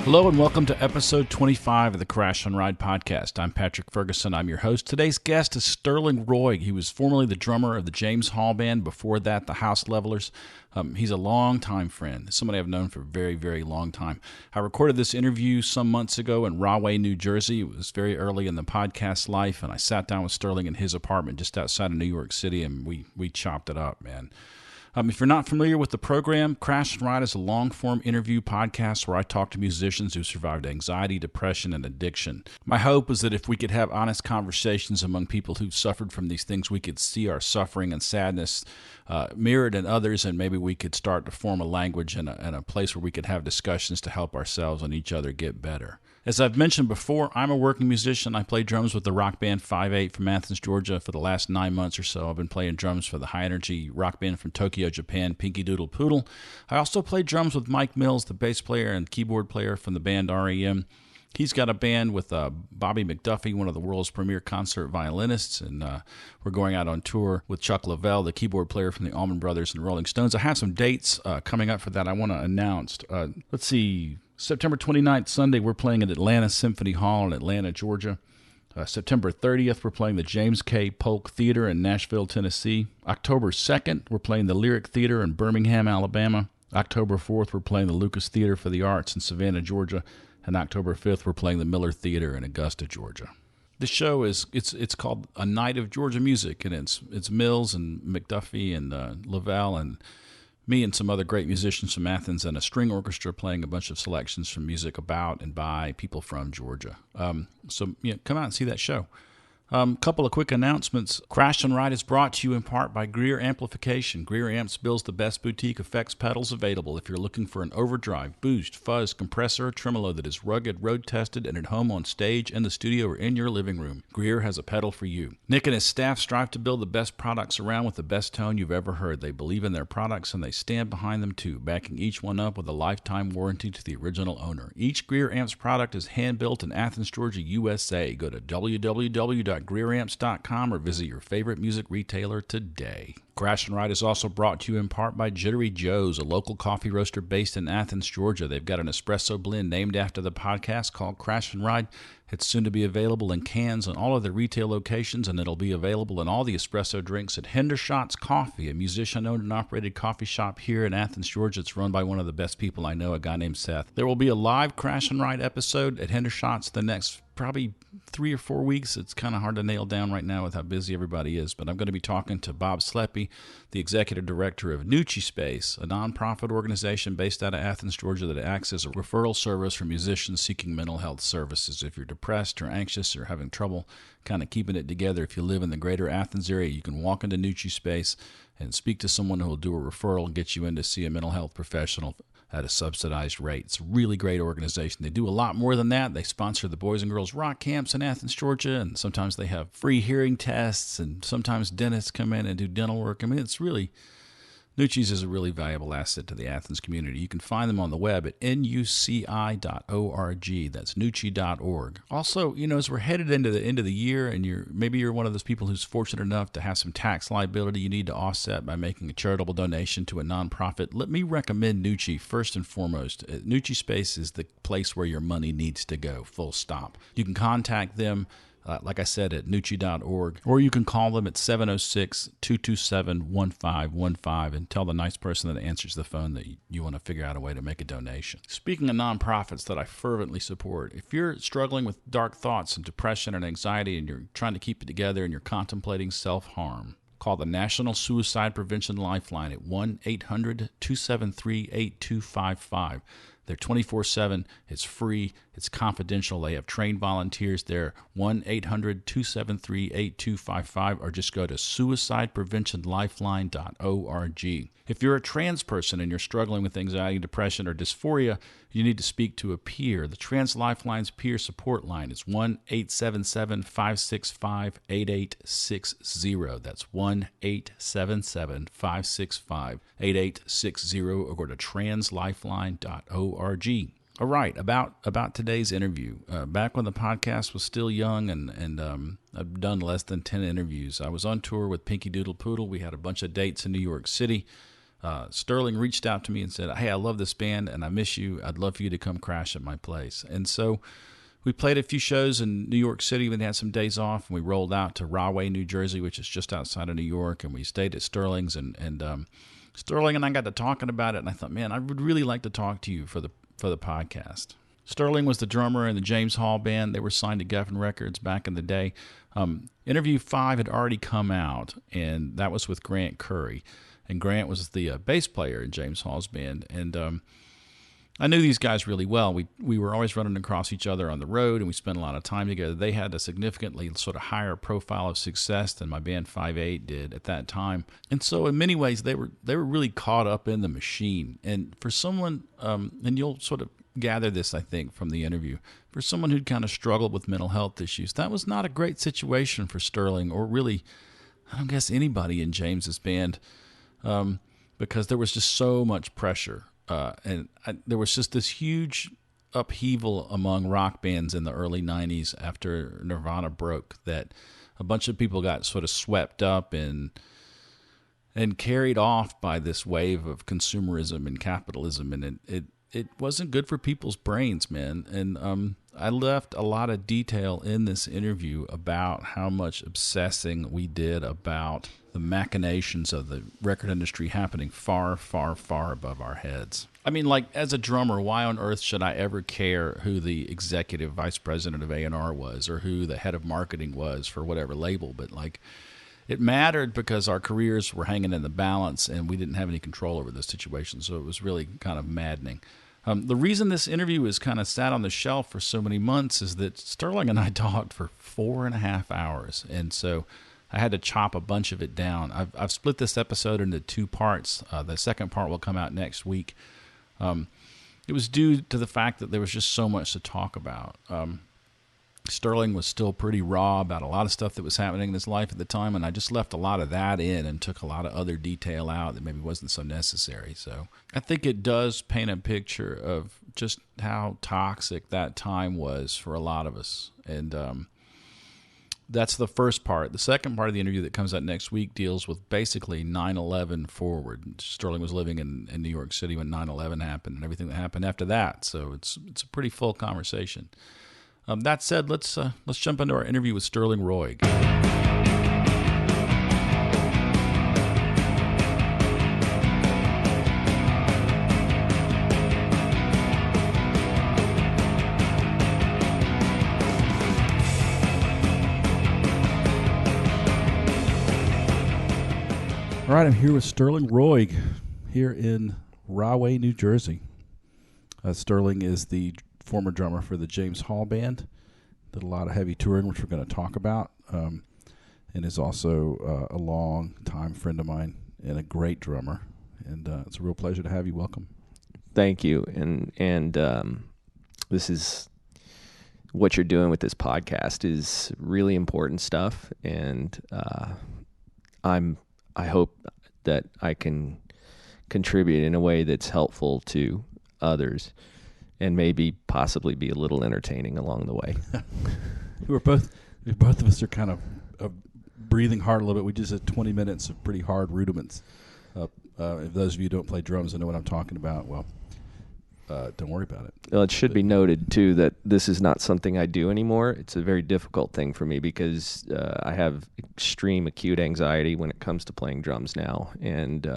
Hello and welcome to episode 25 of the Crash and Ride podcast. I'm Patrick Ferguson. I'm your host. Today's guest is Sterling Roig. He was formerly the drummer of the James Hall Band. Before that, the House Levelers. He's a long-time friend, somebody I've known for a very, very long time. I recorded this interview some months ago in Rahway, New Jersey. It was very early in the podcast life, and I sat down with Sterling in his apartment just outside of New York City, and we chopped it up, man. If you're not familiar with the program, Crash and Ride is a long-form interview podcast where I talk to musicians who survived anxiety, depression, and addiction. My hope is that if we could have honest conversations among people who've suffered from these things, we could see our suffering and sadness mirrored in others, and maybe we could start to form a language and a place where we could have discussions to help ourselves and each other get better. As I've mentioned before, I'm a working musician. I play drums with the rock band 5/8 from Athens, Georgia for the last 9 months or so. I've been playing drums for the high-energy rock band from Tokyo, Japan, Pinky Doodle Poodle. I also play drums with Mike Mills, the bass player and keyboard player from the band REM. He's got a band with Bobby McDuffie, one of the world's premier concert violinists, and we're going out on tour with Chuck Leavell, the keyboard player from the Allman Brothers and Rolling Stones. I have some dates coming up for that I want to announce. Let's see. September 29th, Sunday, we're playing at Atlanta Symphony Hall in Atlanta, Georgia. September 30th, we're playing the James K. Polk Theater in Nashville, Tennessee. October 2nd, we're playing the Lyric Theater in Birmingham, Alabama. October 4th, we're playing the Lucas Theater for the Arts in Savannah, Georgia. And October 5th, we're playing the Miller Theater in Augusta, Georgia. The show is it's called A Night of Georgia Music, and it's Mills and McDuffie and Leavell and me and some other great musicians from Athens and a string orchestra playing a bunch of selections from music about and by people from Georgia. So come out and see that show. Couple of quick announcements. Crash and Ride is brought to you in part by Greer Amplification. Greer Amps builds the best boutique effects pedals available. If you're looking for an overdrive, boost, fuzz, compressor, or tremolo that is rugged, road-tested, and at home on stage, in the studio, or in your living room, Greer has a pedal for you. Nick and his staff strive to build the best products around with the best tone you've ever heard. They believe in their products, and they stand behind them too, backing each one up with a lifetime warranty to the original owner. Each Greer Amps product is hand-built in Athens, Georgia, USA. Go to www.greeramps.com or visit your favorite music retailer today. Crash and Ride is also brought to you in part by Jittery Joe's, a local coffee roaster based in Athens, Georgia. They've got an espresso blend named after the podcast called Crash and Ride. It's soon to be available in cans in all of their retail locations, and it'll be available in all the espresso drinks at Hendershots Coffee, a musician-owned and operated coffee shop here in Athens, Georgia. It's run by one of the best people I know, a guy named Seth. There will be a live Crash and Ride episode at Hendershots the next probably 3 or 4 weeks. It's kind of hard to nail down right now with how busy everybody is, but I'm going to be talking to Bob Sleppy, the executive director of Nucci Space, a nonprofit organization based out of Athens, Georgia, that acts as a referral service for musicians seeking mental health services. If you're depressed or anxious or having trouble kind of keeping it together, if you live in the greater Athens area, you can walk into Nucci Space and speak to someone who will do a referral and get you in to see a mental health professional at a subsidized rate. It's a really great organization. They do a lot more than that. They sponsor the Boys and Girls Rock Camps in Athens, Georgia, and sometimes they have free hearing tests, and sometimes dentists come in and do dental work. I mean, Nucci's is a really valuable asset to the Athens community. You can find them on the web at nuci.org. That's nucci.org. Also, as we're headed into the end of the year, and maybe you're one of those people who's fortunate enough to have some tax liability you need to offset by making a charitable donation to a nonprofit, let me recommend Nucci first and foremost. Nucci Space is the place where your money needs to go, full stop. You can contact them, like I said, at nucci.org, or you can call them at 706-227-1515 and tell the nice person that answers the phone that you want to figure out a way to make a donation. Speaking of nonprofits that I fervently support, if you're struggling with dark thoughts and depression and anxiety and you're trying to keep it together and you're contemplating self-harm, call the National Suicide Prevention Lifeline at 1-800-273-8255. They're 24/7. It's free. It's confidential. They have trained volunteers there. 1-800-273-8255, or just go to suicidepreventionlifeline.org. If you're a trans person and you're struggling with anxiety, depression, or dysphoria, you need to speak to a peer. The Trans Lifeline's peer support line is 1-877-565-8860. That's 1-877-565-8860, or go to translifeline.org. All right, about today's interview. Back when the podcast was still young, and I've done less than 10 interviews. I was on tour with Pinky Doodle Poodle. We had a bunch of dates in New York City. Sterling reached out to me and said, "Hey, I love this band and I miss you. I'd love for you to come crash at my place." And so we played a few shows in New York City when they had some days off, and we rolled out to Rahway, New Jersey, which is just outside of New York, and we stayed at Sterling's, and Sterling and I got to talking about it, and I thought, man, I would really like to talk to you for the podcast. Sterling was the drummer in the James Hall Band. They were signed to Geffen Records back in the day. Interview 5 had already come out, and that was with Grant Curry, and Grant was the bass player in James Hall's band, and I knew these guys really well. We were always running across each other on the road, and we spent a lot of time together. They had a significantly sort of higher profile of success than my band 5/8 did at that time, and so in many ways they were really caught up in the machine. And for someone, and you'll sort of gather this, I think, from the interview, for someone who'd kind of struggled with mental health issues, that was not a great situation for Sterling, or really, I don't guess anybody in James's band, because there was just so much pressure. There was just this huge upheaval among rock bands in the early 90s after Nirvana broke, that a bunch of people got sort of swept up and carried off by this wave of consumerism and capitalism, and it wasn't good for people's brains, man. And I left a lot of detail in this interview about how much obsessing we did about the machinations of the record industry happening far, far, far above our heads. I mean, like, as a drummer, why on earth should I ever care who the executive vice president of A&R was, or who the head of marketing was for whatever label? But, like, it mattered because our careers were hanging in the balance, and we didn't have any control over the situation, so it was really kind of maddening. The reason this interview is kind of sat on the shelf for so many months is that Sterling and I talked for 4.5 hours, and so I had to chop a bunch of it down. I've split this episode into 2 parts. The second part will come out next week. It was due to the fact that there was just so much to talk about. Sterling was still pretty raw about a lot of stuff that was happening in his life at the time, and I just left a lot of that in and took a lot of other detail out that maybe wasn't so necessary. So I think it does paint a picture of just how toxic that time was for a lot of us. And that's the first part. The second part of the interview that comes out next week deals with basically 9/11 forward. Sterling was living in New York City when 9/11 happened and everything that happened after that. So it's a pretty full conversation. That said, let's jump into our interview with Sterling Roig. All right, I'm here with Sterling Roig here in Rahway, New Jersey. Sterling is the former drummer for the James Hall Band, did a lot of heavy touring, which we're going to talk about, and is also a long-time friend of mine and a great drummer. And it's a real pleasure to have you. Welcome. Thank you. And this is what you're doing with this podcast is really important stuff, and I hope that I can contribute in a way that's helpful to others, and maybe possibly be a little entertaining along the way. Both of us are kind of breathing hard a little bit. We just had 20 minutes of pretty hard rudiments. If those of you who don't play drums and know what I'm talking about, well, don't worry about it. Well, it should be noted, too, that this is not something I do anymore. It's a very difficult thing for me because I have extreme acute anxiety when it comes to playing drums now. And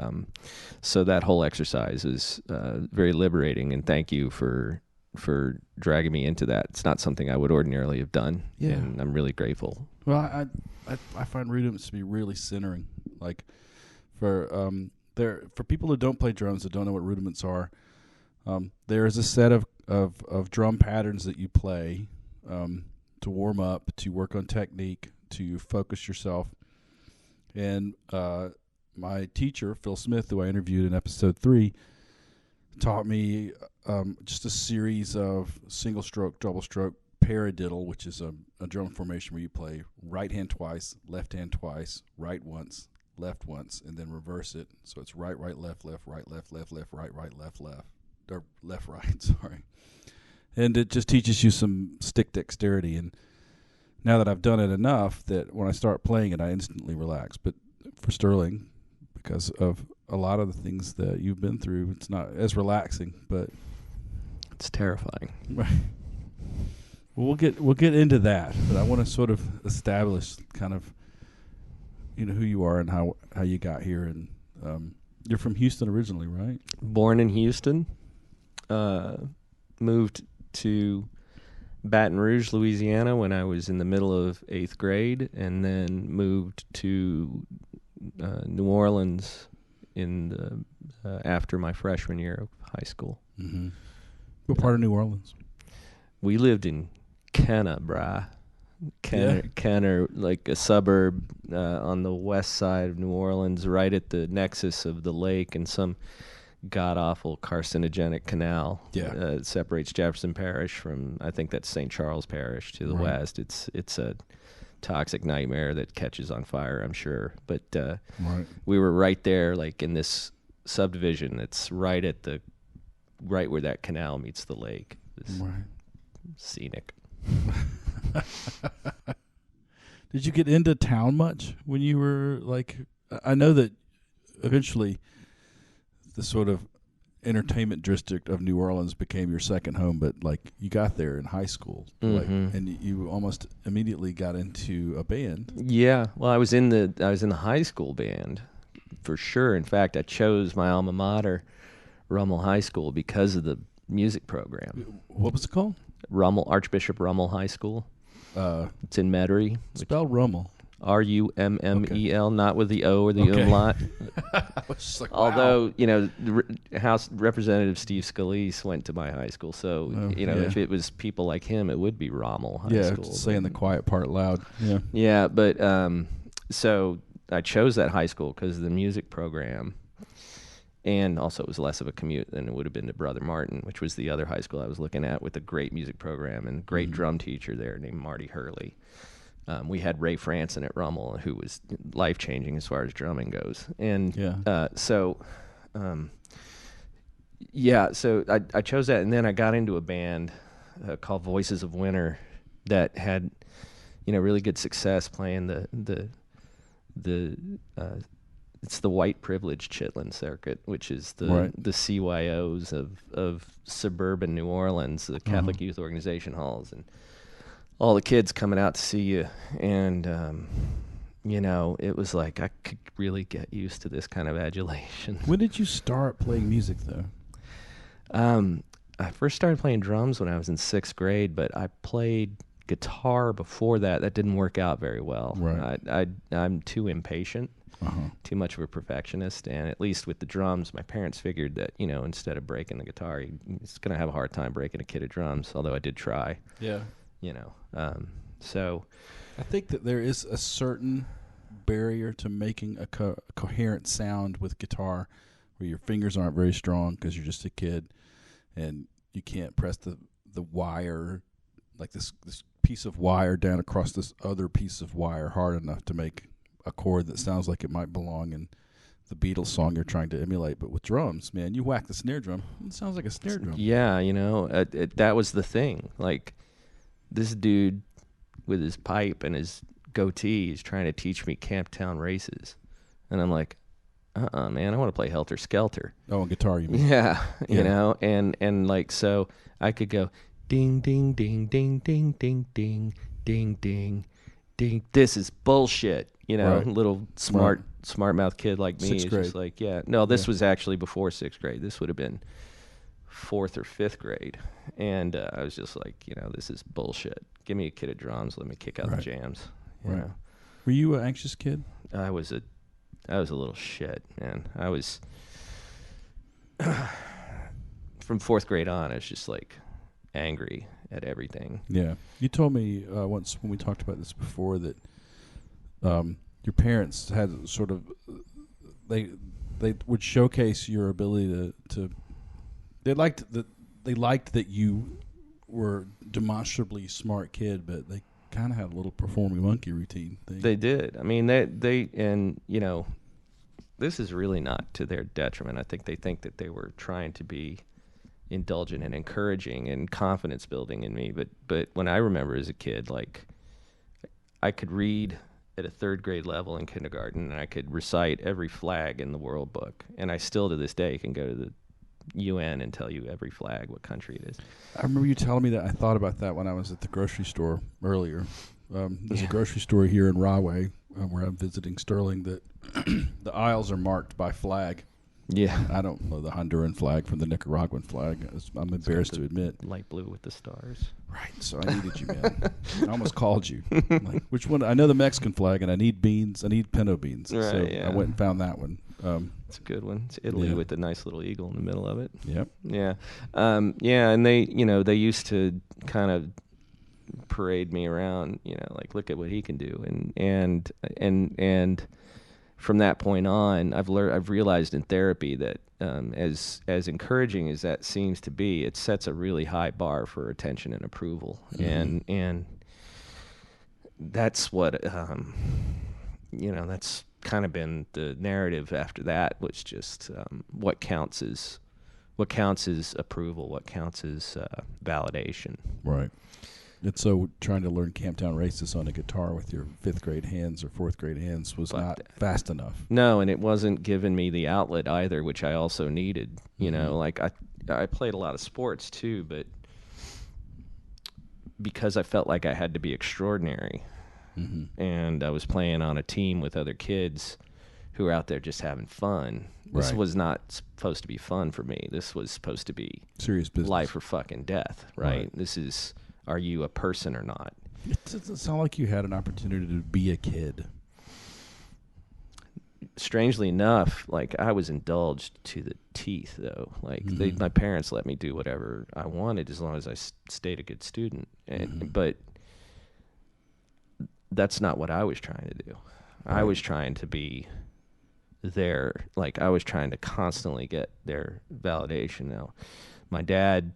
so that whole exercise is very liberating, and thank you for dragging me into that. It's not something I would ordinarily have done, and I'm really grateful. Well, I find rudiments to be really centering. Like, for people who don't play drums, that don't know what rudiments are, there is a set of drum patterns that you play to warm up, to work on technique, to focus yourself. And my teacher, Phil Smith, who I interviewed in episode 3, taught me just a series of single stroke, double stroke, paradiddle, which is a drum formation where you play right hand twice, left hand twice, right once, left once, and then reverse it. So it's right, right, left, left, right, left, left, left, right, right, left, left. Or left, right, sorry. And it just teaches you some stick dexterity. And now that I've done it enough that when I start playing it, I instantly relax. But for Sterling, because of a lot of the things that you've been through. It's not as relaxing, but it's terrifying. Right. Well, we'll get into that, but I want to sort of establish kind of, who you are and how you got here. And you're from Houston originally, right? Born in Houston, moved to Baton Rouge, Louisiana when I was in the middle of 8th grade, and then moved to New Orleans in after my freshman year of high school. Mm-hmm. What part of New Orleans? We lived in Kenner, brah. Kenner, like a suburb on the west side of New Orleans, right at the nexus of the lake and some god-awful carcinogenic canal. It separates Jefferson Parish from, I think that's St. Charles Parish to the west. It's a toxic nightmare that catches on fire, I'm sure. But we were right there, like in this subdivision that's right where that canal meets the lake. Scenic. Did you get into town much when you were like? I know that eventually the sort of entertainment district of New Orleans became your second home, but like you got there in high school, and you almost immediately got into a band. Yeah, well, I was in the high school band for sure. In fact, I chose my alma mater, Rummel High School, because of the music program. What was it called? Archbishop Rummel High School. It's in Metairie. Spell Rummel. Rummel, not with the O or the umlaut. Like, although, House Representative Steve Scalise went to my high school, so if it was people like him, it would be Rommel High School. Saying the quiet part loud. Yeah, but so I chose that high school because of the music program. And also it was less of a commute than it would have been to Brother Martin, which was the other high school I was looking at with a great music program and great drum teacher there named Marty Hurley. We had Ray Franson at Rummel, who was life-changing as far as drumming goes. And so I chose that, and then I got into a band called Voices of Winter that had, really good success playing it's the white privilege Chitlin circuit, which is the CYOs of suburban New Orleans, the Catholic Youth Organization halls, and all the kids coming out to see you. And, it was like I could really get used to this kind of adulation. When did you start playing music, though? I first started playing drums when I was in 6th grade, but I played guitar before that. That didn't work out very well. Right. I'm too impatient. Too much of a perfectionist, and at least with the drums, my parents figured that instead of breaking the guitar, he's gonna have a hard time breaking a kit of drums. Although I did try. So I think that there is a certain barrier to making a coherent sound with guitar, where your fingers aren't very strong because you're just a kid, and you can't press the wire, like this piece of wire down across this other piece of wire hard enough to make a chord that sounds like it might belong in the Beatles song you're trying to emulate. But with drums, man, you whack the snare drum, it sounds like a snare drum. Yeah, that was the thing. Like, this dude with his pipe and his goatee is trying to teach me Camptown Races. And I'm like, man, I want to play Helter Skelter. Oh, on guitar, you mean? Yeah, and like, so I could go ding, ding, ding, ding, ding, ding, ding, ding, ding, ding. This is bullshit. Little smart mouth kid like me is just like, this was actually before 6th grade. This would have been 4th or 5th grade. And I was just like, this is bullshit. Give me a kit of drums. Let me kick out the jams. Right. Were you an anxious kid? I was a little shit, man. I was, from 4th grade on, I was just like angry at everything. Yeah. You told me once when we talked about this before that your parents had sort of they would showcase your ability to they liked that you were demonstrably smart kid, but they kind of had a little performing monkey routine thing. They did. I mean, they and this is really not to their detriment. I think they think that they were trying to be indulgent and encouraging and confidence building in me, but when I remember as a kid, like, I could read at a third grade level in kindergarten, and I could recite every flag in the World Book. And I still to this day can go to the UN and tell you every flag, what country it is. I remember you telling me that. I thought about that when I was at the grocery store earlier. There's a grocery store here in Rahway where I'm visiting Sterling that the aisles are marked by flag. Yeah. I don't know the Honduran flag from the Nicaraguan flag. I'm embarrassed to admit. Light blue with the stars. Right. So I needed you, man. I almost called you. Like, which one? I know the Mexican flag, and I need beans. I need pinto beans. Right, so yeah. I went and found that one. It's a good one. It's Italy with the nice little eagle in the middle of it. Yep. Yeah. And they used to kind of parade me around, like, look at what he can do. And from that point on, I've realized in therapy that as encouraging as that seems to be, it sets a really high bar for attention and approval. Mm-hmm. And that's what that's kind of been the narrative after that, was just what counts as approval, what counts as validation. Right. And so trying to learn Camptown Races on a guitar with your 5th grade hands or 4th grade hands was not fast enough. No, and it wasn't giving me the outlet either, which I also needed. Like I played a lot of sports too, but because I felt like I had to be extraordinary, and I was playing on a team with other kids who were out there just having fun. This was not supposed to be fun for me. This was supposed to be serious business, life or fucking death, right? This is, are you a person or not? It doesn't sound like you had an opportunity to be a kid. Strangely enough, like, I was indulged to the teeth, though. Like, my parents let me do whatever I wanted as long as I stayed a good student. But that's not what I was trying to do. Right. I was trying to be there. Like, I was trying to constantly get their validation. Now, my dad,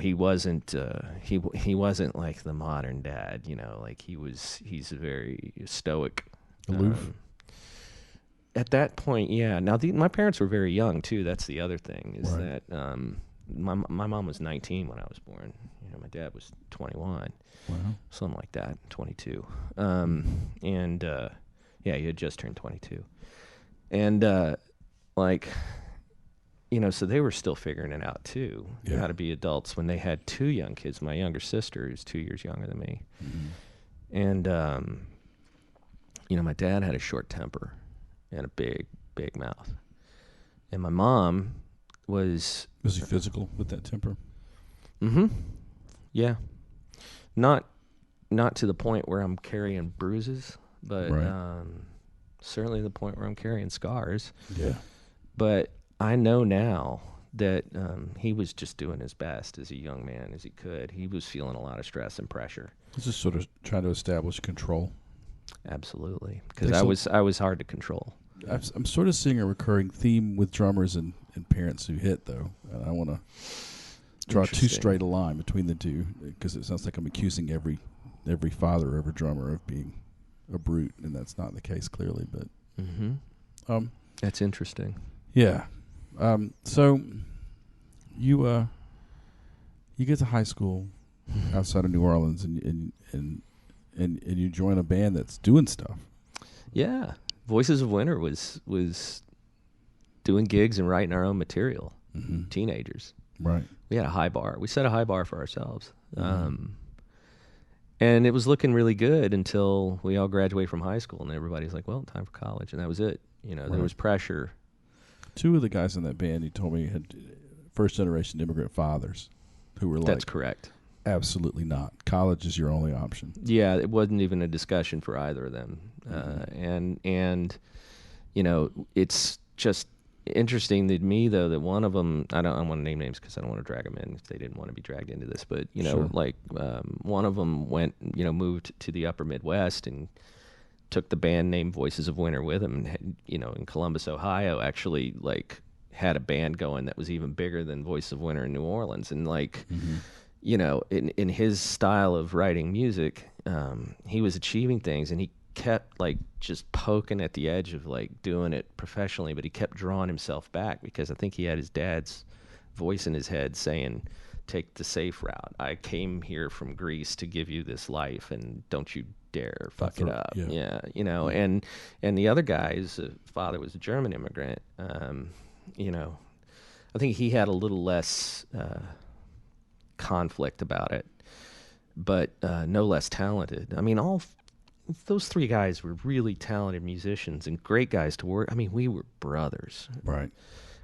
he wasn't he wasn't like the modern dad, like he's a very stoic, aloof. At that point, yeah. Now my parents were very young too. That's the other thing, is that my mom was 19 when I was born. My dad was 21. Wow. Something like that, 22. He had just turned 22. And so they were still figuring it out too, how to be adults, when they had 2 young kids. My younger sister is 2 years younger than me. And, my dad had a short temper and a big, big mouth. And my mom was he physical with that temper? Yeah. Not to the point where I'm carrying bruises, but certainly the point where I'm carrying scars. Yeah. But I know now that he was just doing his best as a young man as he could. He was feeling a lot of stress and pressure. He's just sort of trying to establish control. Absolutely, because I was hard to control. I'm sort of seeing a recurring theme with drummers and parents who hit, though. And I want to draw too straight a line between the two, because it sounds like I'm accusing every father or every drummer of being a brute, and that's not the case, clearly. But that's interesting. Yeah. So you get to high school outside of New Orleans, and you join a band that's doing stuff. Yeah. Voices of Winter was doing gigs and writing our own material. Teenagers. Right. We had a high bar. We set a high bar for ourselves. And it was looking really good until we all graduated from high school, and everybody's like, well, time for college. And that was it. There was pressure. 2 of the guys in that band, you told me, had first-generation immigrant fathers who were like, that's correct. Absolutely not. College is your only option. Yeah, it wasn't even a discussion for either of them. And it's just interesting to me, though, that one of them, I don't want to name names because I don't want to drag them in if they didn't want to be dragged into this, but, one of them went, moved to the upper Midwest and took the band name Voices of Winter with him, and had, in Columbus, Ohio, actually had a band going that was even bigger than Voices of Winter in New Orleans. And in his style of writing music, he was achieving things, and he kept just poking at the edge of doing it professionally, but he kept drawing himself back, because I think he had his dad's voice in his head saying, take the safe route. I came here from Greece to give you this life, and don't you dare fuck it up. Yeah, you know. And the other guy, his father was a German immigrant. You know, I think he had a little less conflict about it, but no less talented. I mean, those three guys were really talented musicians and great guys to work. I mean, we were brothers. Right.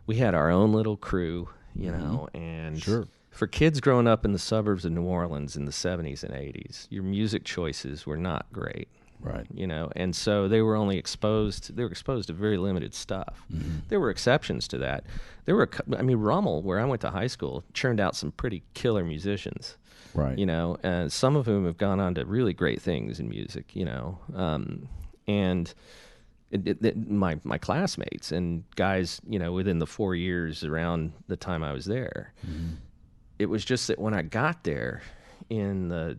We had our own little crew, you know, and for kids growing up in the suburbs of New Orleans in the 70s and 80s, your music choices were not great. Right. You know, and so they were exposed to very limited stuff. There were exceptions to that. Rummel, where I went to high school, churned out some pretty killer musicians. Right. You know, and some of whom have gone on to really great things in music, you know. And my classmates and guys, you know, within the 4 years around the time I was there, it was just that when I got there in the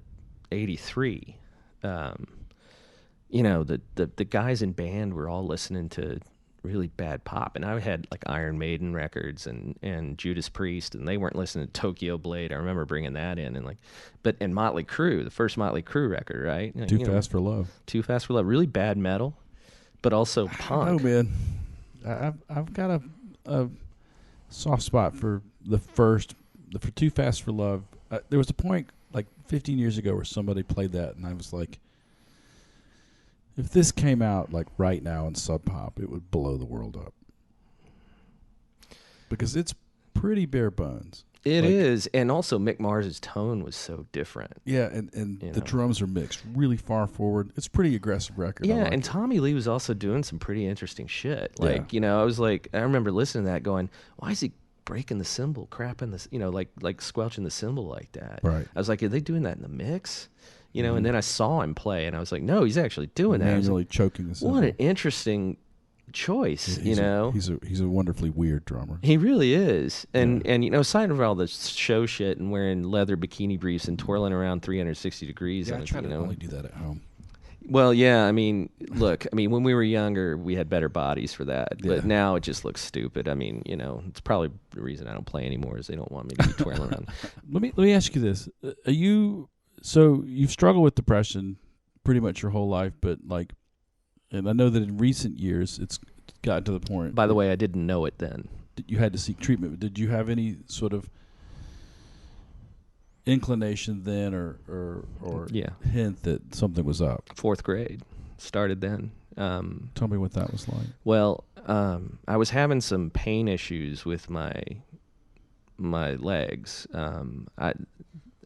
83, you know, the guys in band were all listening to really bad pop, and I had like Iron Maiden records and Judas Priest, and they weren't listening to Tokyo Blade. I remember bringing that in, and Motley Crue, the first Motley Crue record, right? Too Fast for Love. Too Fast for Love, really bad metal, but also punk. Oh man, I've got a soft spot for for Too Fast for Love. There was a point like 15 years ago where somebody played that, and I was like, if this came out like right now in Sub Pop, it would blow the world up. Because it's pretty bare bones. It is, and also Mick Mars's tone was so different. Yeah, and the drums are mixed really far forward. It's a pretty aggressive record. Yeah, and Tommy Lee was also doing some pretty interesting shit. Like, you know, I remember listening to that going, why is he breaking the cymbal, crapping this, you know, like squelching the cymbal like that? Right. I was like, are they doing that in the mix? You know, and then I saw him play, and I was like, no, he's actually doing that. Manually choking the cymbal. What an interesting choice, you know. He's a wonderfully weird drummer. He really is. And you know, aside from all the show shit and wearing leather bikini briefs and twirling around 360 degrees. Yeah, I try to only do that at home. Well, yeah, I mean, look, when we were younger, we had better bodies for that. But now it just looks stupid. I mean, you know, it's probably the reason I don't play anymore is they don't want me to be twirling around. Let me ask you this. So you've struggled with depression pretty much your whole life, but like, and I know that in recent years it's gotten to the point. By the way, I didn't know it then. You had to seek treatment. Did you have any sort of inclination then or hint that something was up? 4th grade. Started then. Tell me what that was like. Well, I was having some pain issues with my legs.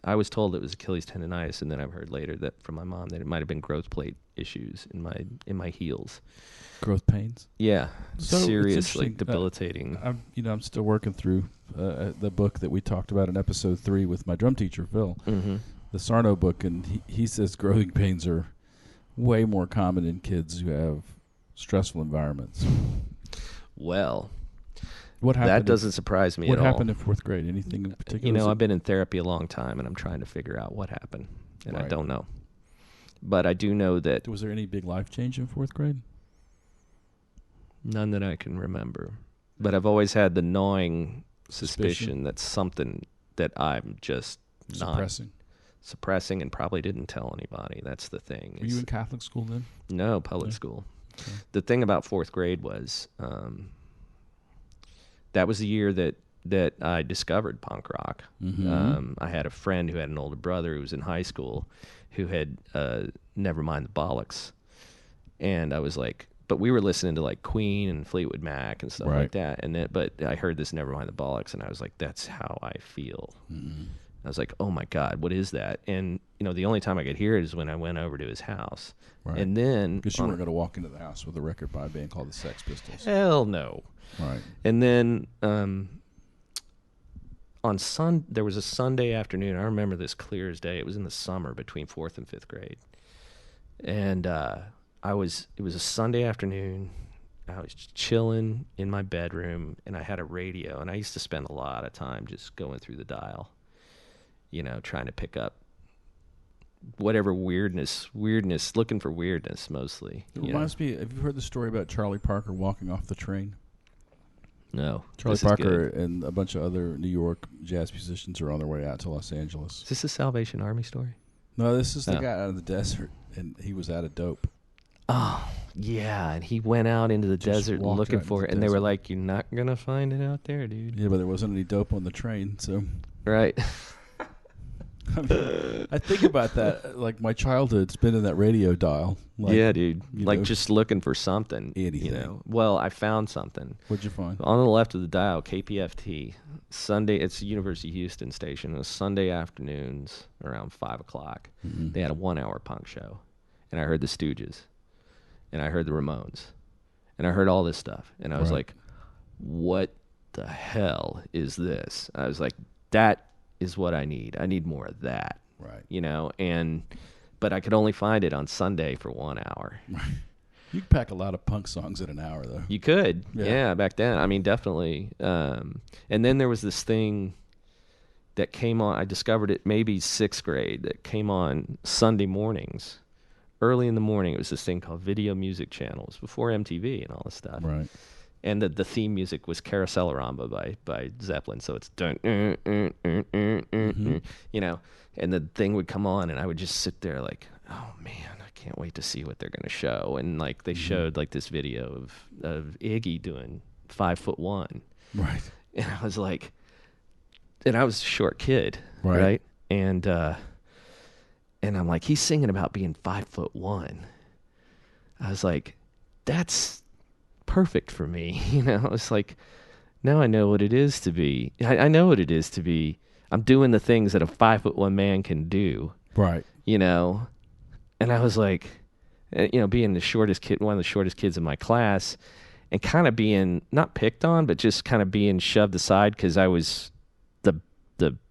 I was told it was Achilles tendonitis, and then I've heard later that from my mom that it might have been growth plate issues in my heels. Growth pains? Yeah, so seriously debilitating. I'm still working through the book that we talked about in episode 3 with my drum teacher Phil, the Sarno book, and he says growing pains are way more common in kids who have stressful environments. Well, what happened? That doesn't surprise me at all. What happened in 4th grade? Anything in particular? You know, I've been in therapy a long time, and I'm trying to figure out what happened, and I don't know. But I do know that... Was there any big life change in 4th grade? None that I can remember. But I've always had the gnawing suspicion that's something that I'm just suppressing and probably didn't tell anybody. That's the thing. Were you in Catholic school then? No, public school. Okay. The thing about 4th grade was... that was the year that I discovered punk rock. I had a friend who had an older brother who was in high school who had Nevermind the Bollocks. And I was like, but we were listening to like Queen and Fleetwood Mac and stuff like that. But I heard this Nevermind the Bollocks, and I was like, that's how I feel. I was like, oh my God, what is that? And, you know, the only time I could hear it is when I went over to his house. Right. And then... Because you weren't going to walk into the house with a record by a band called the Sex Pistols. Hell no. Right. And then there was a Sunday afternoon. I remember this clear as day. It was in the summer between 4th and 5th grade. And it was a Sunday afternoon. I was chilling in my bedroom, and I had a radio, and I used to spend a lot of time just going through the dial, you know, trying to pick up whatever weirdness, looking for weirdness mostly. It reminds me, have you heard the story about Charlie Parker walking off the train? No. Charlie This is Parker good. and a bunch of other New York jazz musicians are on their way out to Los Is Angeles. this a Salvation Army story? No, this is the Oh. guy out of the desert, and he was out of dope. Oh, yeah. And he went out into the Just desert walked looking out for into it. the And they were desert. like, you're not going to find it out there, dude. Yeah, but there wasn't any dope on the train, so Right. I mean, I think about that. Like my childhood spinning that radio dial. Like, yeah, dude. Like know, just looking for something. anything. You know. Well, I found something. What'd you find? On the left of the dial, KPFT. Sunday, it's the University of Houston station. It was Sunday afternoons around 5 o'clock. Mm-hmm. They had a 1 hour punk show. And I heard the Stooges. And I heard the Ramones. And I heard all this stuff. And I was like, what the hell is this? I was like, that is what I need. I need more of that. Right. You know, but I could only find it on Sunday for 1 hour. You could pack a lot of punk songs in an hour, though. You could. Yeah. Yeah, back then. I mean, definitely. And then there was this thing that came on. I discovered it maybe 6th grade that came on Sunday mornings. Early in the morning, it was this thing called Video Music Channels before MTV and all this stuff. Right. And the theme music was Carouselorama by Zeppelin. So it's dun, you know, and the thing would come on and I would just sit there like, oh man, I can't wait to see what they're going to show. And like they showed like this video of Iggy doing 5'1". Right. And I was like, and I was a short kid. Right. And I'm like, he's singing about being 5'1". I was like, that's perfect for me. You know, it's like, now I know what it is to be. I know what it is to be. I'm doing the things that a 5'1" man can do. Right. You know, and I was like, you know, being the shortest kid, one of the shortest kids in my class, and kind of being not picked on, but just kind of being shoved aside because I was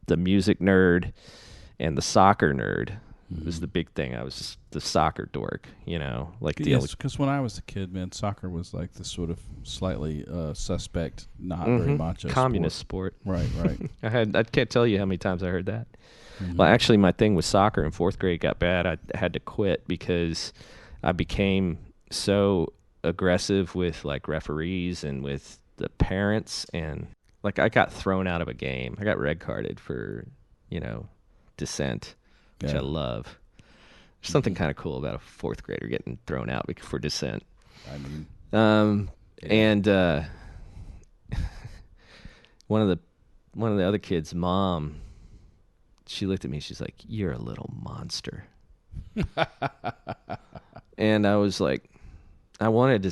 the music nerd and the soccer nerd. It was the big thing. I was the soccer dork, you know, like the Yes, because when I was a kid, man, soccer was like the sort of slightly suspect, not very macho communist sport. Right, right. I can't tell you how many times I heard that. Well, actually, my thing with soccer in 4th grade got bad. I had to quit because I became so aggressive with like referees and with the parents, and like I got thrown out of a game. I got red carded for, you know, dissent, which I love. There's something kind of cool about a 4th grader getting thrown out for dissent. I mean, and one of the other kids' mom, she looked at me. She's like, "You're a little monster." And I was like, I wanted to.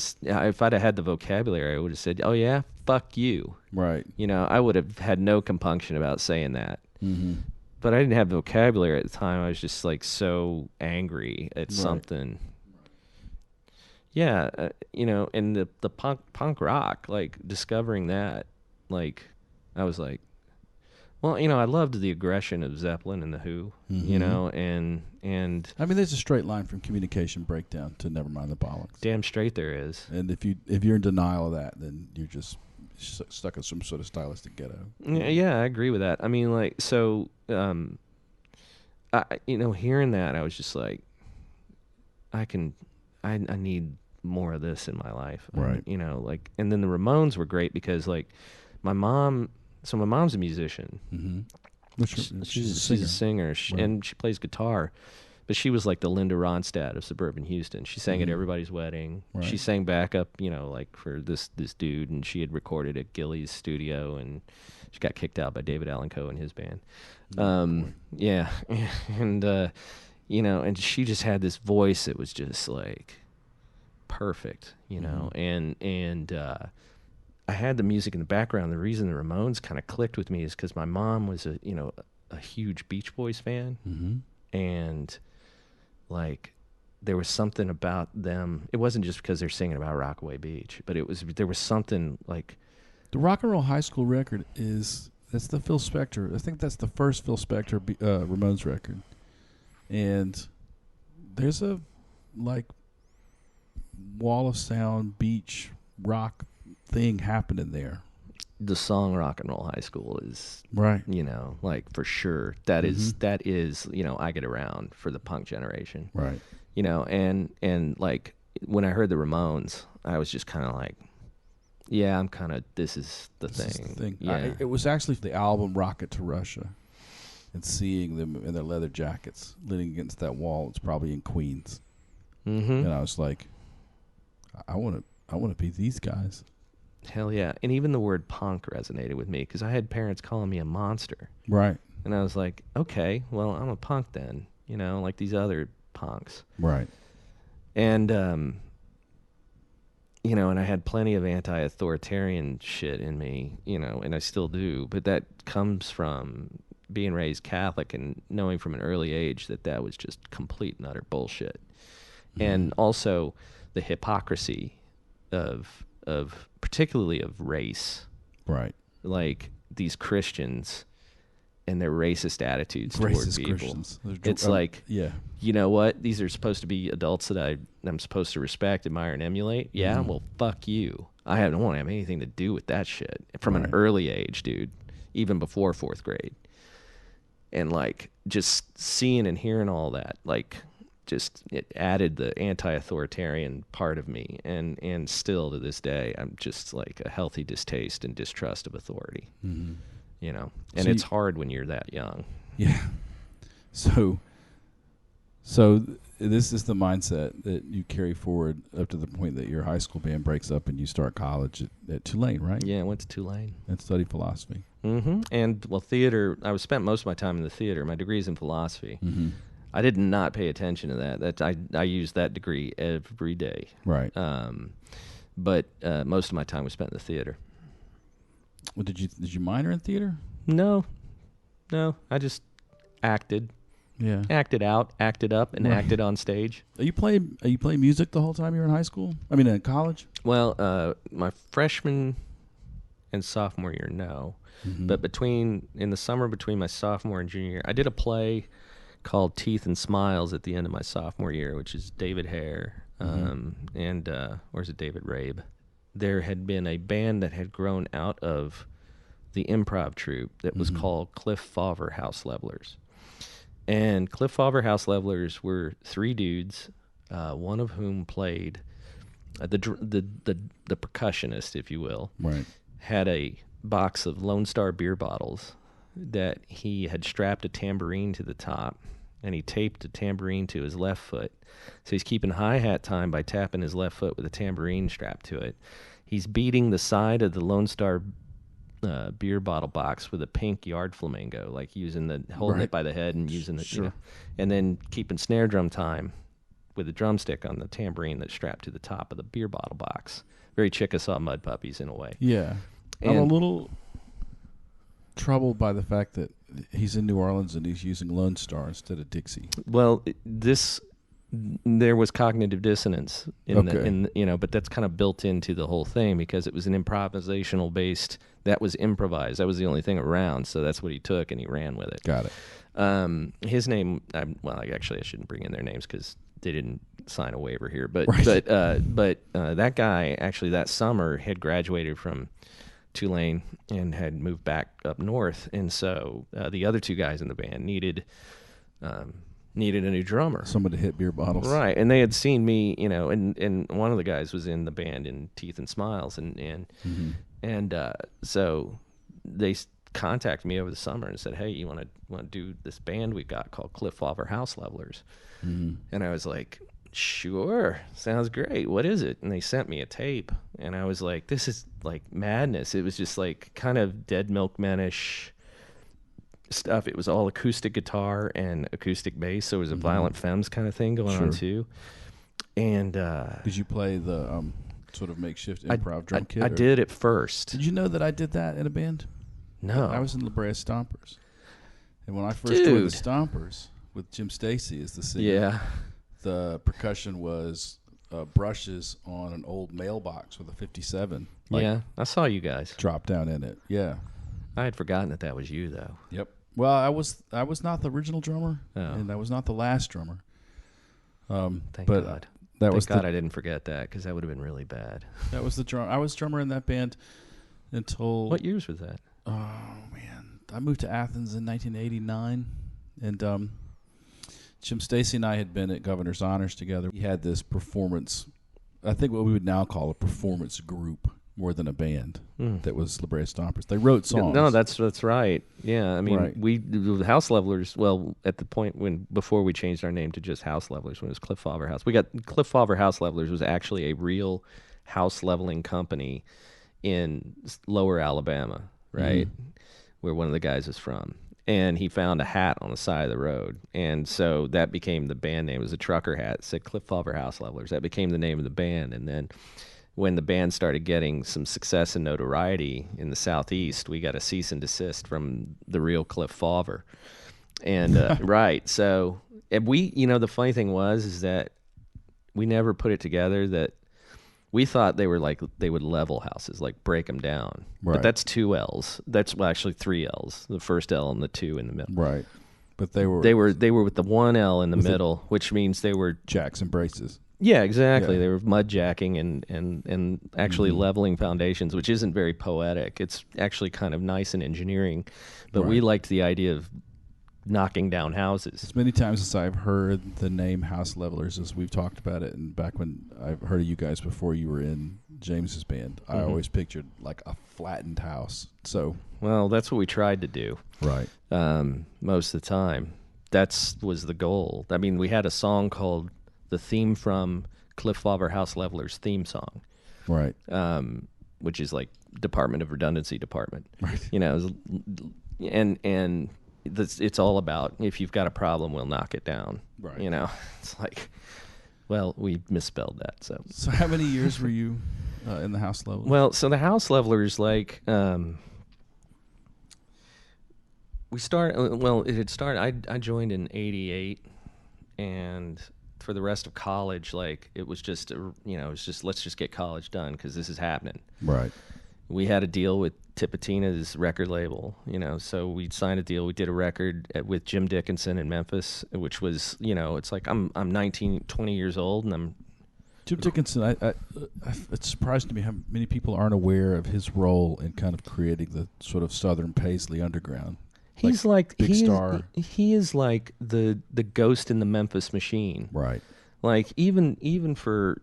If I'd have had the vocabulary, I would have said, "Oh yeah, fuck you." right. You know, I would have had no compunction about saying that. Mm-hmm. But I didn't have the vocabulary at the time. I was just like so angry at something. Yeah, you know, and the punk rock, like discovering that, like I was like, well, you know, I loved the aggression of Zeppelin and the Who, you know, and I mean, there's a straight line from Communication Breakdown to Nevermind the Bollocks. damn straight there is. And if you're in denial of that, then you're just stuck in some sort of stylistic ghetto. Yeah, I agree with that. I mean, like, so, you know, hearing that, I was just like, I need more of this in my life. Right. You know, like, and then the Ramones were great because, like, my mom's a musician. Mm-hmm. She's a singer, and she plays guitar. But she was like the Linda Ronstadt of suburban Houston. She sang at everybody's wedding. Right. She sang backup, you know, like for this dude, and she had recorded at Gilly's studio, and she got kicked out by David Allan Coe and his band. Yeah, and you know, and she just had this voice that was just like perfect, you know, and I had the music in the background. The reason the Ramones kind of clicked with me is because my mom was a huge Beach Boys fan, and like there was something about them. It wasn't just because they're singing about Rockaway Beach, but there was something like the Rock and Roll High School record that's the Phil Spector. I think that's the first Phil Spector Ramones record, and there's a like wall of sound beach rock thing happening there. the song Rock and Roll High School is Right. You know, like for sure that is, you know, I Get Around for the punk generation. Right. You know, and like when I heard the Ramones, I was just kind of like, Yeah, I'm kind of. This is the This is thing. the thing. Yeah. It was actually the album Rocket to Russia, and seeing them in their leather jackets leaning against that wall. It's probably in Queens, Mm-hmm. and I was like, I want to be these guys. Hell yeah. And even the word punk resonated with me because I had parents calling me a monster. Right. And I was like, okay, well, I'm a punk then, like these other punks. Right. And, and I had plenty of anti-authoritarian shit in me, and I still do. But that comes from being raised Catholic and knowing from an early age that was just complete and utter bullshit. Mm-hmm. And also the hypocrisy of particularly of race. Right. Like these Christians and their racist attitudes toward people. Christians. It's like, you know what? These are supposed to be adults that I'm supposed to respect, admire, and emulate. Yeah, well, fuck you. I don't want to have anything to do with that shit from an early age, dude, even before 4th grade. And like just seeing and hearing all that, like just it added the anti-authoritarian part of me, and still to this day, I'm just like a healthy distaste and distrust of authority. Mm-hmm. And it's hard when you're that young. Yeah. So this is the mindset that you carry forward up to the point that your high school band breaks up and you start college at Tulane, right? Yeah, I went to Tulane and studied philosophy. Mm-hmm. And theater. I spent most of my time in the theater. My degree's in philosophy. Mm-hmm. I did not pay attention to that. I used that degree every day. Right. But most of my time was spent in the theater. Well, did you minor in theater? No. I just acted. Yeah. Acted out, acted up, and acted on stage. Are you playing music the whole time you were in high school? I mean, in college? Well, my freshman and sophomore year, no. Mm-hmm. But in the summer between my sophomore and junior year, I did a play called Teeth and Smiles at the end of my sophomore year, which is David Hare, and or is it David Rabe? There had been a band that had grown out of the improv troupe that was called Cliff Favre House Levelers. And Cliff Favre House Levelers were 3 dudes, one of whom played the percussionist, if you will. Right. Had a box of Lone Star beer bottles that he had strapped a tambourine to the top, and he taped a tambourine to his left foot. So he's keeping hi-hat time by tapping his left foot with a tambourine strapped to it. He's beating the side of the Lone Star beer bottle box with a pink yard flamingo, like holding it by the head and using it, and then keeping snare drum time with a drumstick on the tambourine that's strapped to the top of the beer bottle box. Very Chickasaw Mud Puppies in a way. Yeah. I'm a little troubled by the fact that he's in New Orleans and he's using Lone Star instead of Dixie. Well, there was cognitive dissonance but that's kind of built into the whole thing because it was an improvisational based. That was improvised. That was the only thing around, so that's what he took and he ran with it. Got it. His name. I shouldn't bring in their names because they didn't sign a waiver here. But that guy actually that summer had graduated from Tulane and had moved back up north, and so the other 2 guys in the band needed a new drummer, someone to hit beer bottles, right? And they had seen me, and one of the guys was in the band in Teeth and Smiles, and so they contacted me over the summer and said, "Hey, you want to do this band we got called Cliff Favre House Levelers?" Mm-hmm. And I was like, "Sure, sounds great. What is it?" And they sent me a tape, and I was like, "This is like madness." It was just like kind of Dead Milkmen-ish stuff. It was all acoustic guitar and acoustic bass, so it was a Violent Femmes kind of thing going on too. And did you play the sort of makeshift improv drum kit? I did at first. Did you know that I did that in a band? No. I was in La Brea Stompers. And when I first joined the Stompers with Jim Stacy as the singer, the percussion was brushes on an old mailbox with a 57. I saw you guys. Drop down in it. Yeah. I had forgotten that was you, though. Yep. Well, I was not the original drummer, and I was not the last drummer. Thank God. Thank God I didn't forget that, because that would have been really bad. That was the drum. I was drummer in that band until... What years was that? Oh, man. I moved to Athens in 1989, and Jim Stacy and I had been at Governor's Honors together. We had this performance, I think what we would now call a performance group, more than a band that was La Brea Stompers. They wrote songs. No, that's right. Yeah, I mean, Right. the House Levelers. Well, at the point before we changed our name to just House Levelers, when it was Cliff Favre House, we got Cliff Favre House Levelers was actually a real house leveling company in Lower Alabama, right, where one of the guys is from. And he found a hat on the side of the road, and so that became the band name. It was a trucker hat. It said Cliff Favre House Levelers. That became the name of the band, and then when the band started getting some success and notoriety in the Southeast, we got a cease and desist from the real Cliff Favre. And right, so and the funny thing is that we never put it together that we thought they would level houses, like break them down. Right. But that's 2 L's. That's actually 3 L's. The first L and the 2 in the middle. Right. But they were with the 1 L in the middle, which means they were jacks and braces. Yeah, exactly. Yeah. They were mud jacking and actually leveling foundations, which isn't very poetic. It's actually kind of nice in engineering, but we liked the idea of knocking down houses. As many times as I've heard the name House Levelers, as we've talked about it, and back when I've heard of you guys before you were in James's band, I always pictured like a flattened house. So, well, that's what we tried to do. Right. Most of the time, that was the goal. I mean, we had a song called the theme from Cliff Favre House Levelers theme song, right? Which is like Department of Redundancy Department, right? And it's all about if you've got a problem, we'll knock it down, right? It's like, well, we misspelled that. So how many years were you in the House Levelers? Well, so the House Levelers, like, we started. Well, it had started. I joined in '88, and for the rest of college, like it was just, let's just get college done because this is happening. Right. We had a deal with Tipitina's record label, so we signed a deal. We did a record with Jim Dickinson in Memphis, which was, it's like I'm 19, 20 years old, and I'm Jim Dickinson. It's surprising to me how many people aren't aware of his role in kind of creating the sort of Southern Paisley underground. He's like Big Star. He is like the ghost in the Memphis Machine. Right. Like even for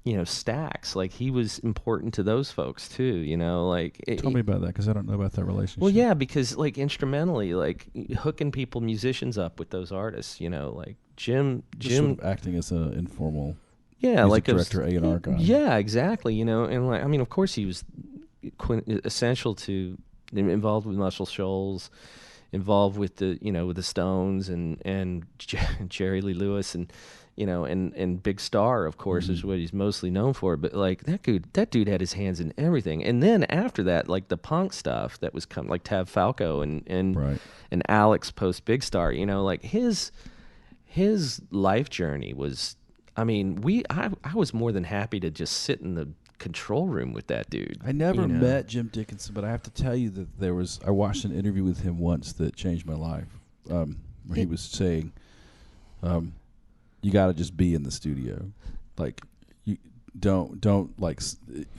Stax, like he was important to those folks too. Tell me about that because I don't know about that relationship. Well, yeah, because like instrumentally, like hooking musicians up with those artists. Like Jim sort of acting as an informal. Yeah, like director, A&R guy. Yeah, exactly. And like, I mean, of course, he was essential to. Involved with Muscle Shoals, involved with with the Stones and Jerry Lee Lewis and Big Star, of course, is what he's mostly known for. But like that dude had his hands in everything. And then after that, like the punk stuff that was coming, like Tav Falco and Alex post Big Star, like his life journey was. I mean, I was more than happy to just sit in the control room with that dude. I never met Jim Dickinson, but I have to tell you that I watched an interview with him once that changed my life, where he was saying, you got to just be in the studio. Like, you don't like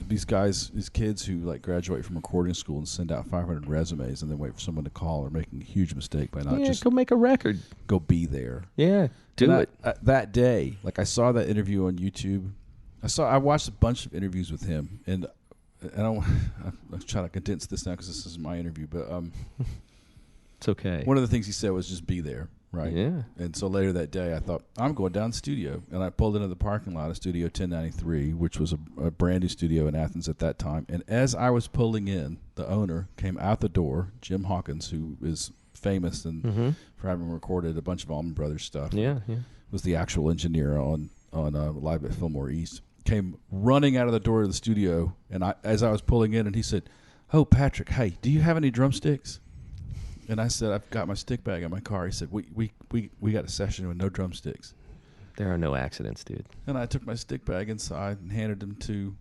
these kids who like graduate from recording school and send out 500 resumes and then wait for someone to call are making a huge mistake by not just go make a record. Go be there. Yeah, do it. That day, like I saw that interview on YouTube. I watched a bunch of interviews with him, and I'm trying to condense this now because this is my interview, but it's okay. One of the things he said was just be there, right? Yeah. And so later that day, I thought, I'm going down to the studio, and I pulled into the parking lot of Studio 1093, which was a brand new studio in Athens at that time, and as I was pulling in, the owner came out the door, Jim Hawkins, who is famous for having recorded a bunch of Allman Brothers stuff. Yeah. Was the actual engineer on Live at Fillmore East. Came running out of the door of the studio, and as I was pulling in, and he said, "Oh, Patrick, hey, do you have any drumsticks?" And I said, "I've got my stick bag in my car." He said, "We got a session with no drumsticks." There are no accidents, dude. And I took my stick bag inside and handed them to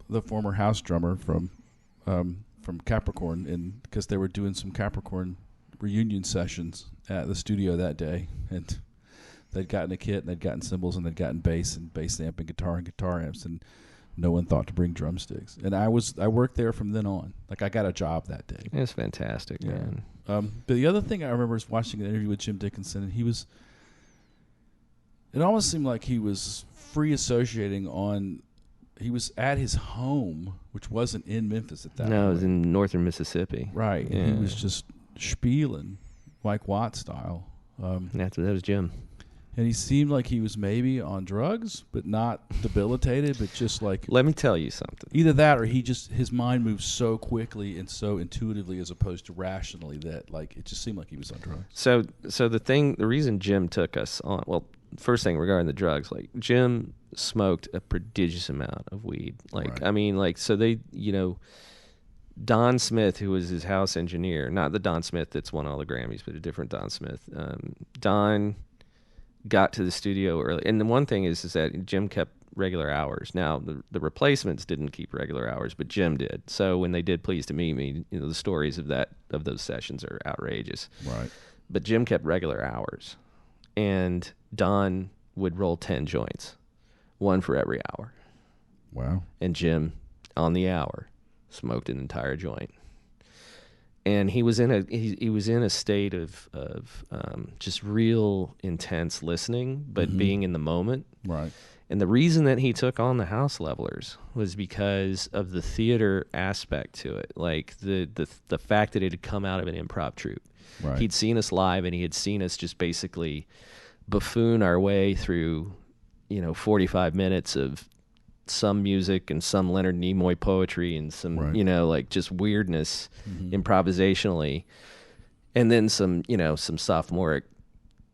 the former house drummer from Capricorn, and because they were doing some Capricorn reunion sessions at the studio that day, and they'd gotten a kit, and they'd gotten cymbals, and they'd gotten bass and bass amp and guitar amps, and no one thought to bring drumsticks. And I worked there from then on. Like I got a job that day. It's fantastic, man. But the other thing I remember is watching an interview with Jim Dickinson, and it almost seemed like he was free associating on he was at his home, which wasn't in Memphis at that point. No, it was in northern Mississippi. Right. Yeah. And he was just spieling, Mike Watt style. That was Jim. And he seemed like he was maybe on drugs, but not debilitated, but just like... Let me tell you something. Either that or his mind moves so quickly and so intuitively as opposed to rationally that like it just seemed like he was on drugs. So the reason Jim took us on, well, first thing regarding the drugs, like Jim smoked a prodigious amount of weed. Like, Right. I mean, like, so they, Don Smith, who was his house engineer, not the Don Smith that's won all the Grammys, but a different Don Smith. Don got to the studio early. And the one thing is that Jim kept regular hours. Now, the replacements didn't keep regular hours, but Jim did. So when they did Pleased to Meet Me, the stories of those sessions are outrageous. Right. But Jim kept regular hours. And Don would roll 10 joints, one for every hour. Wow. And Jim, on the hour, smoked an entire joint. And he was in a state of just real intense listening, but being in the moment. Right. And the reason that he took on the House Levelers was because of the theater aspect to it, like the fact that it had come out of an improv troupe. Right. He'd seen us live, and he had seen us just basically buffoon our way through, 45 minutes of some music and some Leonard Nimoy poetry and some, Right. Like just weirdness improvisationally. And then some sophomoric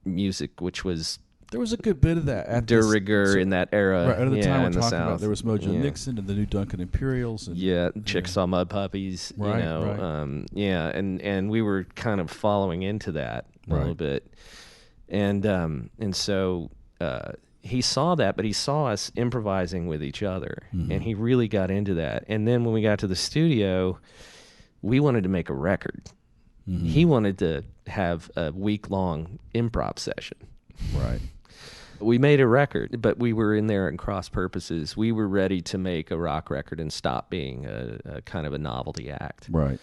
music, which was There was a good bit of that at de rigueur in that era. Right, at the time in we're the talking about, South. there was Mojo Yeah. Nixon and the new Duncan Imperials. And, Chicks Saw Mud Puppies, Right, right. And we were kind of following into that a Right. little bit. And so he saw that, but he saw us improvising with each other, and he really got into that. And then when we got to the studio, we wanted to make a record. He wanted to have a week-long improv session. Right. We made a record, but we were in there in cross purposes. We were ready to make a rock record and stop being a kind of a novelty act. Right.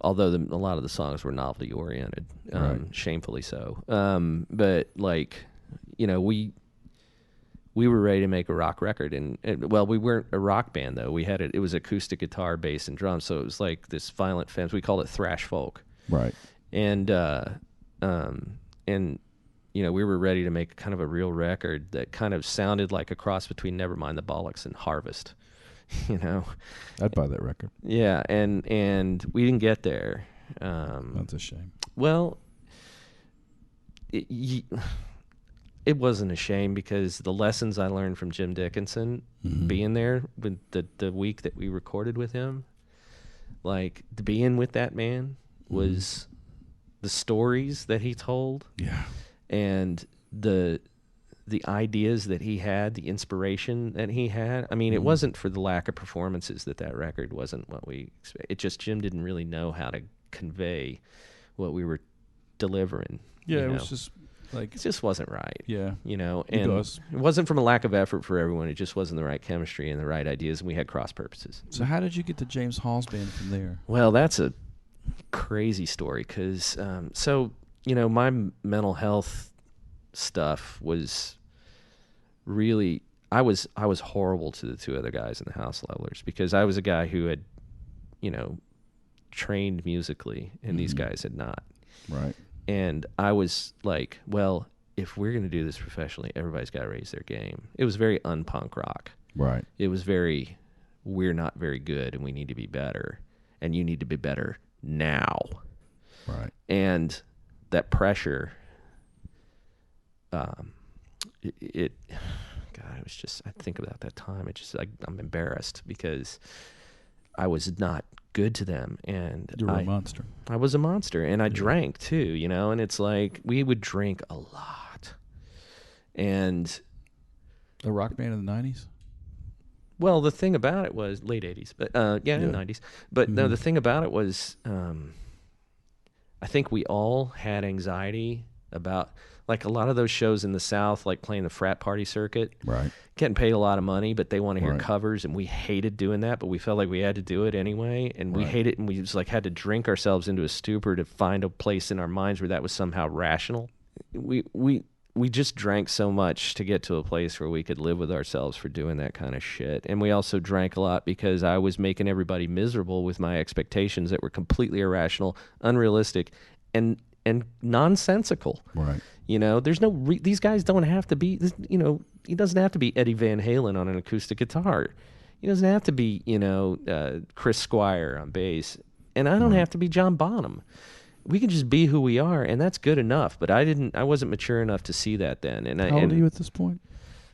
Although a lot of the songs were novelty oriented, Right. shamefully so. But like, we were ready to make a rock record, and we weren't a rock band though. It was acoustic guitar, bass, and drums, so it was like this violent femmes. We called it thrash folk. Right. And we were ready to make kind of a real record that kind of sounded like a cross between Nevermind the Bollocks and Harvest, I'd buy that record. Yeah, and we didn't get there. That's a shame. Well, it wasn't a shame because the lessons I learned from Jim Dickinson being there with the week that we recorded with him, like being with that man was the stories that he told. Yeah. And the ideas that he had, the inspiration that he had. I mean, it wasn't for the lack of performances that record wasn't what we expected. It just Jim didn't really know how to convey what we were delivering. Yeah, it was just like... It just wasn't right. Yeah. And It wasn't from a lack of effort for everyone. It just wasn't the right chemistry and the right ideas, and we had cross purposes. So how did you get to James Hall's band from there? Well, that's a crazy story because, my mental health stuff was really, I was horrible to the two other guys in the House Levelers because I was a guy who had, trained musically, and these guys had not. Right. And I was like, well, if we're going to do this professionally, everybody's got to raise their game. It was very un-punk rock. Right. It was very, we're not very good and we need to be better, and you need to be better now. Right. And that pressure, it was just, I think about that time, I'm embarrassed because I was not good to them, and You were a monster. I was a monster, and I drank too, and it's like we would drink a lot. And A rock band in the 90s? well, the thing about it was late 80s, but in the 90s. But no, the thing about it was I think we all had anxiety about, like, a lot of those shows in the South, like playing the frat party circuit, Right. getting paid a lot of money, but they want to hear Right. covers, and we hated doing that, but we felt like we had to do it anyway, and we Right. hated it, and we just like had to drink ourselves into a stupor to find a place in our minds where that was somehow rational. we just drank so much to get to a place where we could live with ourselves for doing that kind of shit. And we also drank a lot because I was making everybody miserable with my expectations that were completely irrational, unrealistic, and nonsensical. Right. There's no these guys don't have to be, he doesn't have to be Eddie Van Halen on an acoustic guitar. He doesn't have to be, Chris Squire on bass. And I don't have to be John Bonham. We can just be who we are, and that's good enough. But I wasn't mature enough to see that then. And How old are you at this point?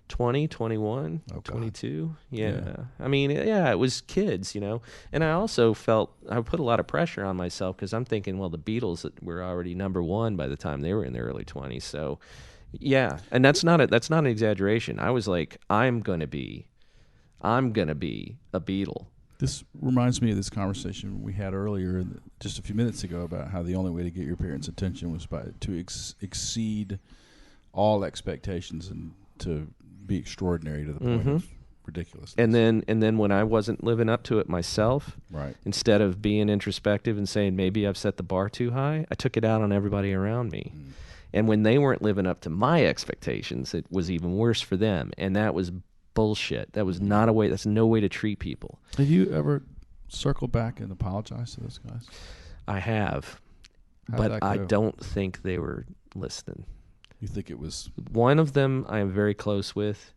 20, 21, 22. Yeah. I mean, it was kids, And I also felt I put a lot of pressure on myself because I'm thinking, well, the Beatles were already number one by the time they were in their early 20s. So, yeah, and that's not an exaggeration. I was like, I'm gonna be a Beatle. This reminds me of this conversation we had earlier, just a few minutes ago, about how the only way to get your parents' attention was to exceed all expectations and to be extraordinary to the point of ridiculousness. And then when I wasn't living up to it myself, right, instead of being introspective and saying maybe I've set the bar too high, I took it out on everybody around me. And when they weren't living up to my expectations, it was even worse for them. And that was bullshit. That was not a way. That's no way to treat people. Have you ever circled back and apologized to those guys? I have, but I don't think they were listening. You think it was one of them I am very close with,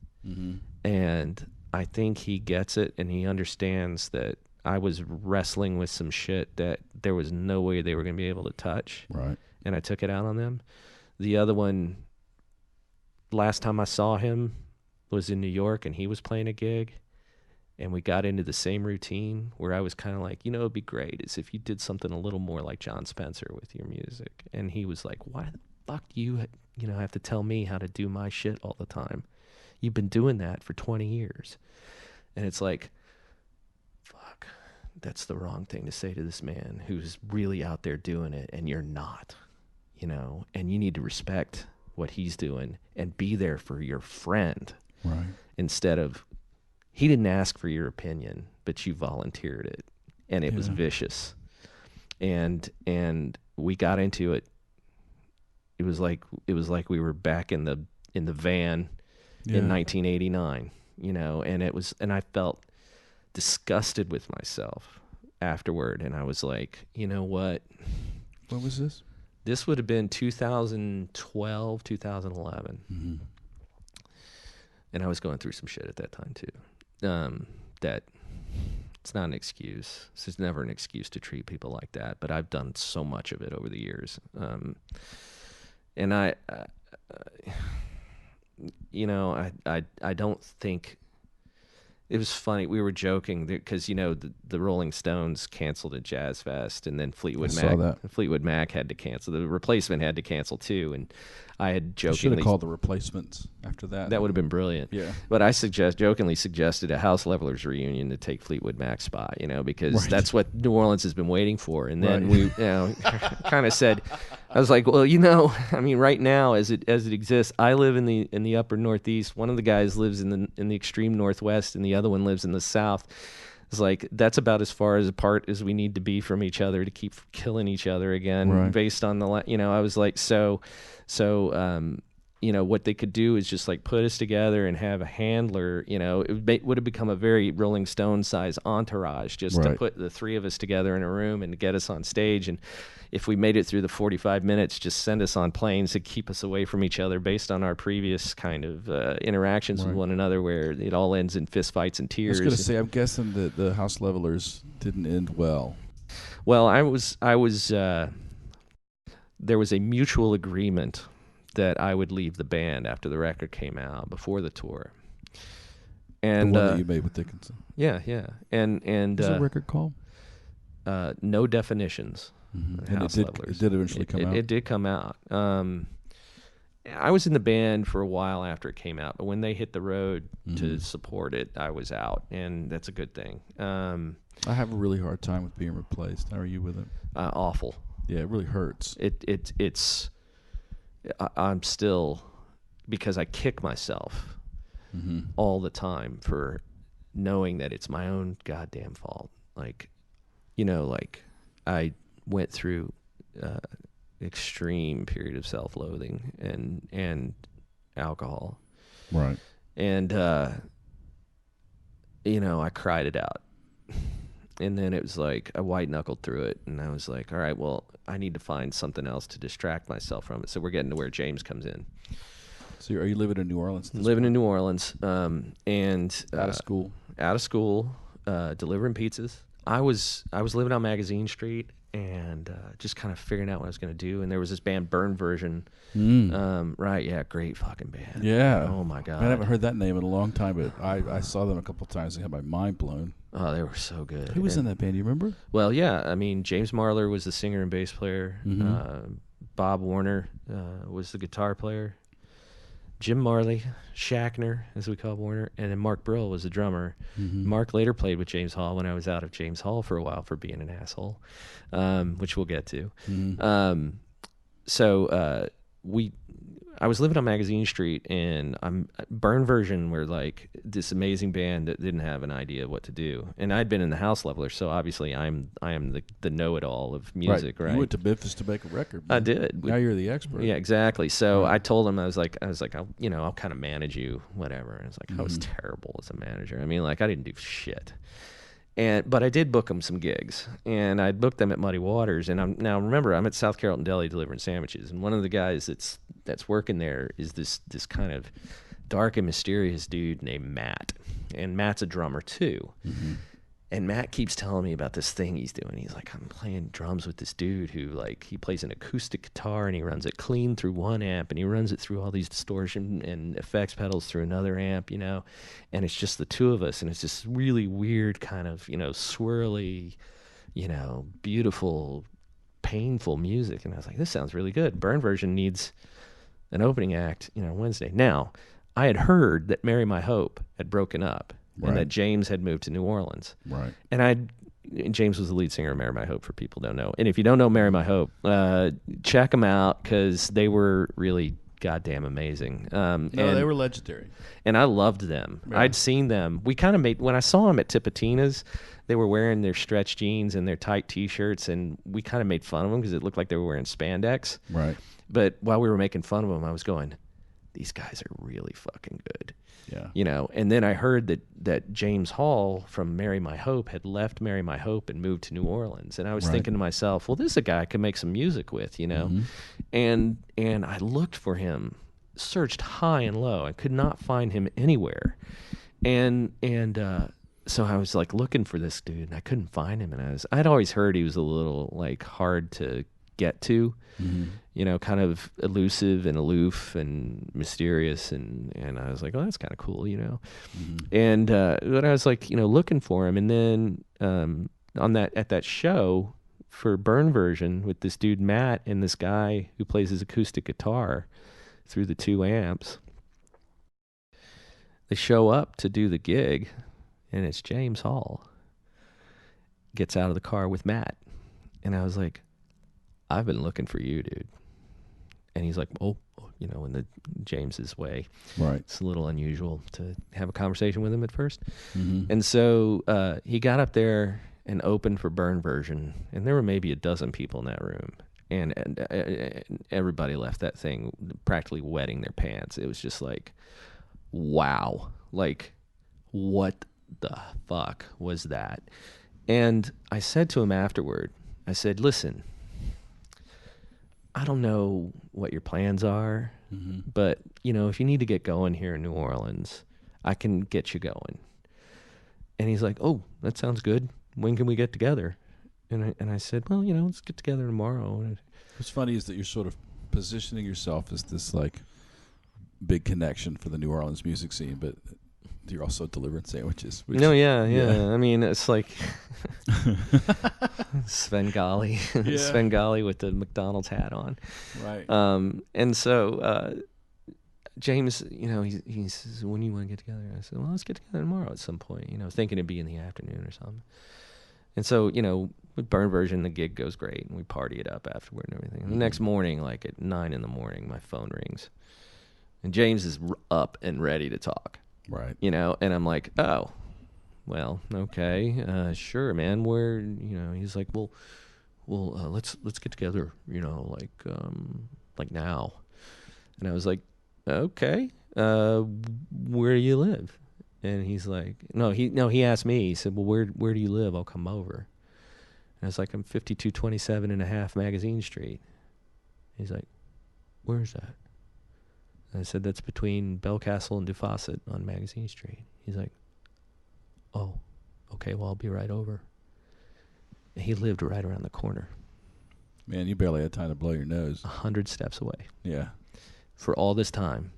and I think he gets it and he understands that I was wrestling with some shit that there was no way they were going to be able to touch. Right. And I took it out on them. The other one, last time I saw him was in New York, and he was playing a gig, and we got into the same routine where I was kind of like, it'd be great is if you did something a little more like John Spencer with your music. And he was like, why the fuck do you have to tell me how to do my shit all the time? You've been doing that for 20 years. And it's like, fuck, that's the wrong thing to say to this man who's really out there doing it, and you're not, and you need to respect what he's doing and be there for your friend. Right. Instead of, he didn't ask for your opinion, but you volunteered it, and it was vicious. And we got into it. It was like we were back in the van in 1989, and I felt disgusted with myself afterward, and I was like, what? When was this? This would have been 2012, 2011. Mm-hmm. And I was going through some shit at that time too. That it's not an excuse. It's never an excuse to treat people like that. But I've done so much of it over the years. And I don't think. It was funny. We were joking because the Rolling Stones canceled a Jazz Fest, and then Fleetwood Mac had to cancel. The Replacement had to cancel too, and I had jokingly should have called the Replacements after that. That would have been brilliant. Yeah, but I jokingly suggested a House Levelers reunion to take Fleetwood Mac's spot. Because that's what New Orleans has been waiting for. And then we kind of said, I was like, well, right now as it exists, I live in the upper Northeast. One of the guys lives in the extreme Northwest, and the other one lives in the South. It's like that's about as far apart as we need to be from each other to keep killing each other again, based on the I was like, so what they could do is just like put us together and have a handler. It would have become a very Rolling Stone size entourage just to put the three of us together in a room and to get us on stage. And if we made it through the 45 minutes, just send us on planes to keep us away from each other based on our previous kind of interactions with one another, where it all ends in fistfights and tears. I was going to say, I'm guessing that the House Levelers didn't end well. Well, I was. There was a mutual agreement that I would leave the band after the record came out, before the tour. And the one that you made with Dickinson. Yeah. And what's the record called? No Definitions. Mm-hmm. And it did eventually come out. It did come out. I was in the band for a while after it came out, but when they hit the road to support it, I was out, and that's a good thing. I have a really hard time with being replaced. How are you with it? Awful. Yeah, it really hurts. I'm still, because I kick myself all the time for knowing that it's my own goddamn fault. I went through extreme period of self-loathing and alcohol. Right. And, I cried it out. And then it was like I white-knuckled through it, and I was like, all right, well, I need to find something else to distract myself from it. So we're getting to where James comes in. So are you living in New Orleans? Living in New Orleans, and Out of school. Delivering pizzas. I was living on Magazine Street and just kind of figuring out what I was going to do. And there was this band, Burn Version. Right, yeah, great fucking band. Yeah. Oh my God. I haven't heard that name in a long time, but I saw them a couple of times and had my mind blown. Oh, they were so good. Who was in that band? Do you remember? Well, yeah. I mean, James Marler was the singer and bass player. Bob Warner was the guitar player. Jim Marley, Shackner, as we call Warner, and then Mark Brill was the drummer. Mark later played with James Hall when I was out of James Hall for a while for being an asshole, which we'll get to. I was living on Magazine Street, and Burn Version were like this amazing band that didn't have an idea what to do. And I'd been in the House Levelers, so obviously I am the know-it-all of music, right? You went to Memphis to make a record, man. I did. Now you're the expert. Yeah, exactly. So I told him, I was like, I'll kind of manage you, whatever. And I was like, I was terrible as a manager. I mean, like, I didn't do shit. But I did book them some gigs, and I booked them at Muddy Waters. And remember, I'm at South Carrollton Deli delivering sandwiches, and one of the guys that's working there is this kind of dark and mysterious dude named Matt, and Matt's a drummer too. And Matt keeps telling me about this thing he's doing. He's like, I'm playing drums with this dude who, like, he plays an acoustic guitar and he runs it clean through one amp and he runs it through all these distortion and effects pedals through another amp, and it's just the two of us, and it's this really weird kind of, swirly, beautiful, painful music. And I was like, this sounds really good. Burn Version needs an opening act, Wednesday. Now, I had heard that Marry My Hope had broken up. And that James had moved to New Orleans. Right. And James was the lead singer of Marry My Hope, for people who don't know. And if you don't know Marry My Hope, check them out, because they were really goddamn amazing. They were legendary. And I loved them. Yeah. I'd seen them. We kind of when I saw them at Tipitina's, they were wearing their stretch jeans and their tight T-shirts, and we kind of made fun of them because it looked like they were wearing spandex. Right. But while we were making fun of them, I was going, these guys are really fucking good. Yeah. And then I heard that James Hall from Marry My Hope had left Marry My Hope and moved to New Orleans. And I was thinking to myself, well, this is a guy I could make some music with, And I looked for him, searched high and low. I could not find him anywhere. And so I was like looking for this dude, and I couldn't find him. And I'd always heard he was a little like hard to get to, kind of elusive and aloof and mysterious, and I was like, oh, that's kind of cool, And but I was like, looking for him, and then at that show for Burn Version with this dude Matt and this guy who plays his acoustic guitar through the two amps, they show up to do the gig, and it's James Hall gets out of the car with Matt, and I was like, I've been looking for you, dude. And he's like, oh, in the James's way. Right. It's a little unusual to have a conversation with him at first. And so he got up there and opened for Burn Version, and there were maybe a dozen people in that room. And everybody left that thing practically wetting their pants. It was just like, wow. Like, what the fuck was that? And I said to him afterward, I said, listen, I don't know what your plans are, but, if you need to get going here in New Orleans, I can get you going. And he's like, oh, that sounds good. When can we get together? And I said, well, let's get together tomorrow. What's funny is that you're sort of positioning yourself as this, like, big connection for the New Orleans music scene, but you're also delivering sandwiches. No, yeah. I mean, it's like Svengali. Svengali with the McDonald's hat on. Right. And so James, he says, when do you want to get together? I said, well, let's get together tomorrow at some point, thinking it'd be in the afternoon or something. And so, with Burn Version, the gig goes great, and we party it up afterward and everything. And the next morning, like at 9 a.m, my phone rings. And James is up and ready to talk. Right. And I'm like, oh, well, okay, sure, man. He's like, well, well, let's get together, like now. And I was like, okay, where do you live? And he's like, he asked me, he said, well, where do you live? I'll come over. And I was like, I'm 5227 and a half Magazine Street. He's like, where's that? And I said, that's between Belcastle and Dufasset on Magazine Street. He's like, oh, okay, well, I'll be right over. And he lived right around the corner. Man, you barely had time to blow your nose. 100 steps away. Yeah. For all this time.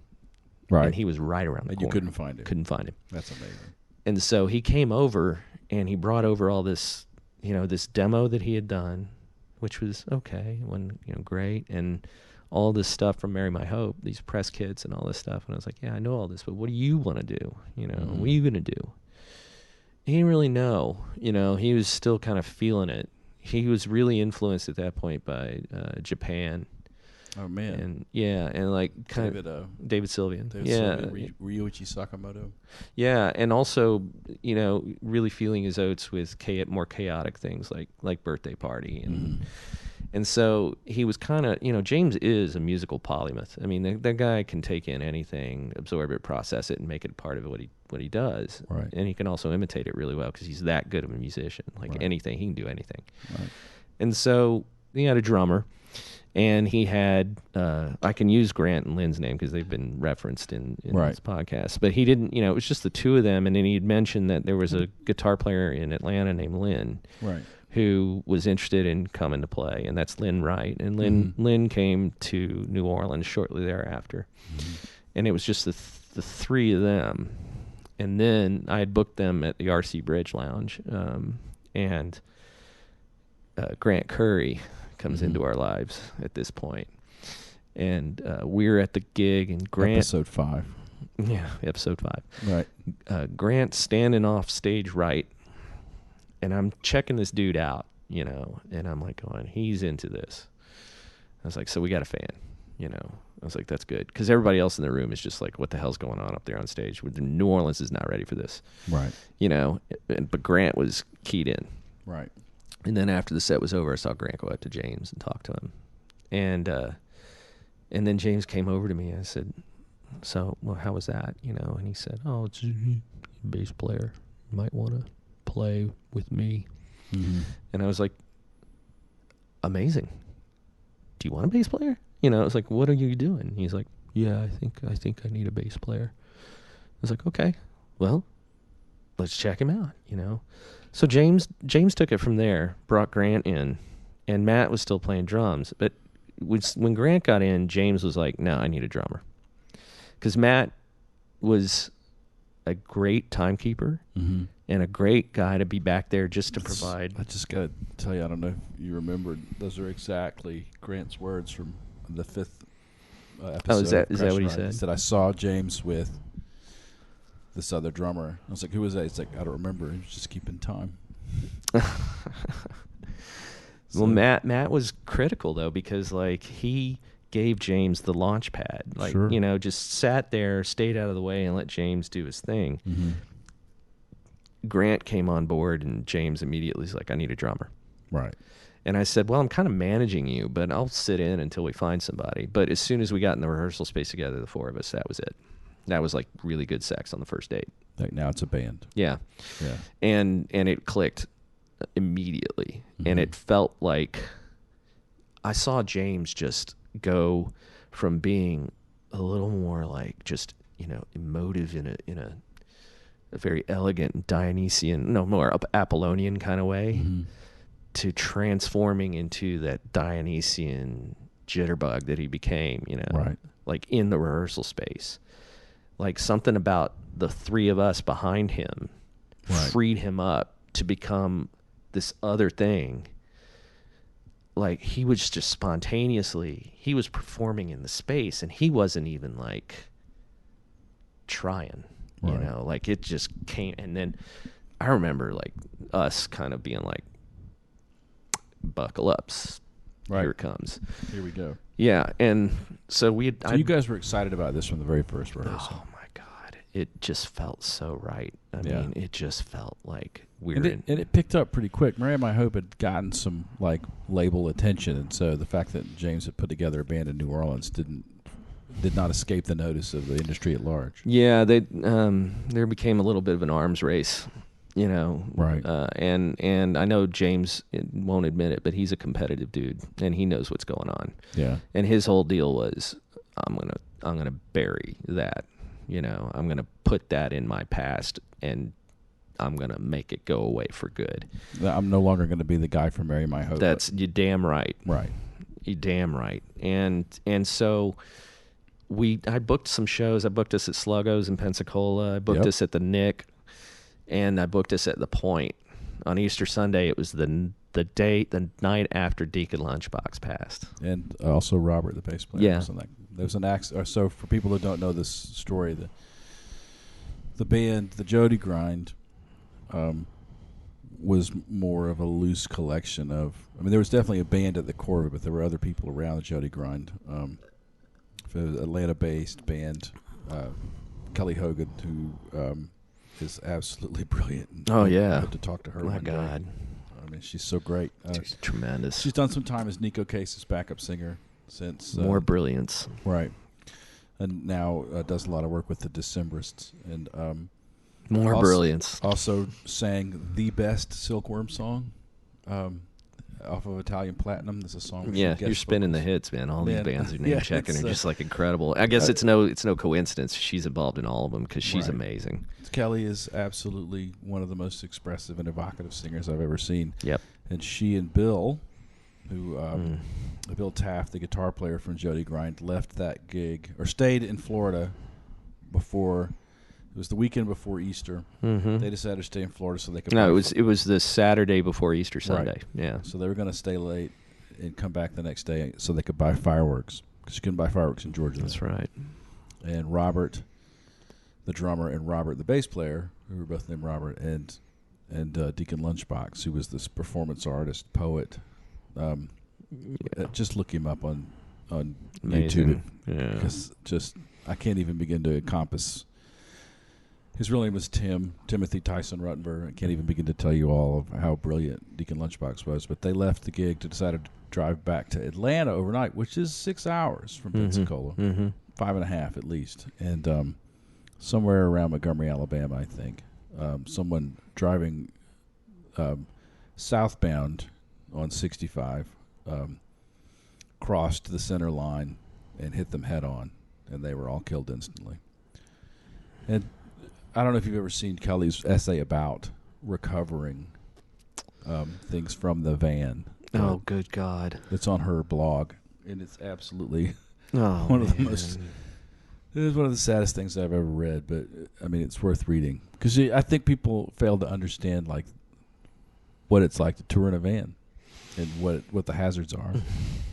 Right. And he was right around the corner. And you couldn't find him. Couldn't find him. That's amazing. And so he came over, and he brought over all this, this demo that he had done, which was okay, great, and all this stuff from Marry My Hope, these press kits and all this stuff. And I was like, yeah, I know all this, but what do you want to do? What are you going to do? He didn't really know. He was still kind of feeling it. He was really influenced at that point by Japan. Oh, man. And and like kind of David Sylvian. Sylvian. Ryuichi Sakamoto. Yeah, and also, really feeling his oats with more chaotic things like Birthday Party. And so he was kind of, James is a musical polymath. I mean, that guy can take in anything, absorb it, process it, and make it part of what he does. Right. And he can also imitate it really well because he's that good of a musician. Like anything, he can do anything. Right. And so he had a drummer. And he had, I can use Grant and Lynn's name because they've been referenced in this podcast. But he didn't, it was just the two of them. And then he had mentioned that there was a guitar player in Atlanta named Lynn, who was interested in coming to play. And that's Lynn Wright. And Lynn came to New Orleans shortly thereafter. And it was just the three of them. And then I had booked them at the RC Bridge Lounge. And Grant Curry comes into our lives at this point. And we're at the gig, and Grant... Episode 5. Yeah, episode 5. Right. Grant standing off stage right, and I'm checking this dude out, and I'm like going, he's into this. I was like, so we got a fan, I was like, that's good. Because everybody else in the room is just like, what the hell's going on up there on stage? New Orleans is not ready for this. Right. But Grant was keyed in. Right. And then after the set was over, I saw Grant go up to James and talk to him. And then James came over to me and I said, so, well, how was that? And he said, oh, it's a bass player. You might want to play with me. And I was like, amazing. Do you want a bass player? I was like, what are you doing? He's like, yeah, I think I need a bass player. I was like, okay, well, let's check him out, So James took it from there, brought Grant in, and Matt was still playing drums. But when Grant got in, James was like, no, I need a drummer. Because Matt was a great timekeeper and a great guy to be back there just to provide. I just got to tell you, I don't know if you remembered, those are exactly Grant's words from the 5th episode. Oh, is that what he said? He said, I saw James with this other drummer. I was like, who was that? He's like, I don't remember. He was just keeping time. Well, Matt was critical, though, because, he gave James the launch pad. Just sat there, stayed out of the way, and let James do his thing. Grant came on board, and James immediately was like, I need a drummer. Right. And I said, well, I'm kind of managing you, but I'll sit in until we find somebody. But as soon as we got in the rehearsal space together, the four of us, that was it. That was really good sex on the first date. Like now it's a band. Yeah. And it clicked immediately. And it felt like I saw James just go from being a little more just, emotive in a very elegant Dionysian, more Apollonian kind of way, to transforming into that Dionysian jitterbug that he became, in the rehearsal space. Something about the three of us behind him freed him up to become this other thing. He was just spontaneously, he was performing in the space, and he wasn't even trying, it just came. And then I remember us kind of being buckle ups. Right. Here it comes. Here we go. Yeah. And so you guys were excited about this from the very first rehearsal. Oh my God. it just felt so right. I mean, it just felt like and it picked up pretty quick. Mary My Hope had gotten some like label attention, and so the fact that James had put together a band in New Orleans did not escape the notice of the industry at large. Yeah, there became a little bit of an arms race, you know. Right. And I know James won't admit it, but he's a competitive dude, and he knows what's going on. Yeah. And his whole deal was, I'm gonna bury that. You know, I'm gonna put that in my past, and I'm gonna make it go away for good. I'm no longer going to be the guy from Mary My Hope. You damn right. Right. You damn right. And so I booked some shows. I booked us at Sluggo's in Pensacola. I booked us at the Nick, and I booked us at the Point on Easter Sunday. It was the night after Deacon Lunchbox passed, and also Robert, the bass player. Yeah. There was an accident. So for people who don't know this story, the band, the Jody Grind, was more of a loose collection of. I mean, there was definitely a band at the core of it, but there were other people around the Jody Grind. Atlanta-based band, Kelly Hogan, who is absolutely brilliant. Oh yeah, I had to talk to her. Oh my God, I mean, she's so great. she's tremendous. She's done some time as Nico Case's backup singer since more brilliance, right? And now does a lot of work with the Decemberists and more brilliance. Also sang the best Silkworm song. Off of Italian Platinum. There's a song. Yeah, you're spinning the hits, man. All these bands are name checking are just like incredible. I guess it's no coincidence she's involved in all of them because she's amazing. Kelly is absolutely one of the most expressive and evocative singers I've ever seen. Yep. And she and Bill, who Bill Taft, the guitar player from Jody Grind, left that gig or stayed in Florida before. It was the weekend before Easter. Mm-hmm. They decided to stay in Florida so they could. No, it was the Saturday before Easter Sunday. Right. Yeah. So they were going to stay late and come back the next day so they could buy fireworks because you couldn't buy fireworks in Georgia. That's right. And Robert, the drummer, and Robert, the bass player, who were both named Robert, and Deacon Lunchbox, who was this performance artist, poet. Just look him up on YouTube. Yeah. Because I can't even begin to encompass. His real name was Timothy Tyson Ruttenberg. I can't even begin to tell you all of how brilliant Deacon Lunchbox was. But they left the gig to decide to drive back to Atlanta overnight, which is 6 hours from Pensacola, 5.5 at least. And somewhere around Montgomery, Alabama, I think, someone driving southbound on 65 crossed the center line and hit them head on, and they were all killed instantly. And I don't know if you've ever seen Kelly's essay about recovering things from the van. Oh, good God. It's on her blog, and it's absolutely one of the most. It is one of the saddest things I've ever read, but I mean, it's worth reading because I think people fail to understand like what it's like to tour in a van and what the hazards are,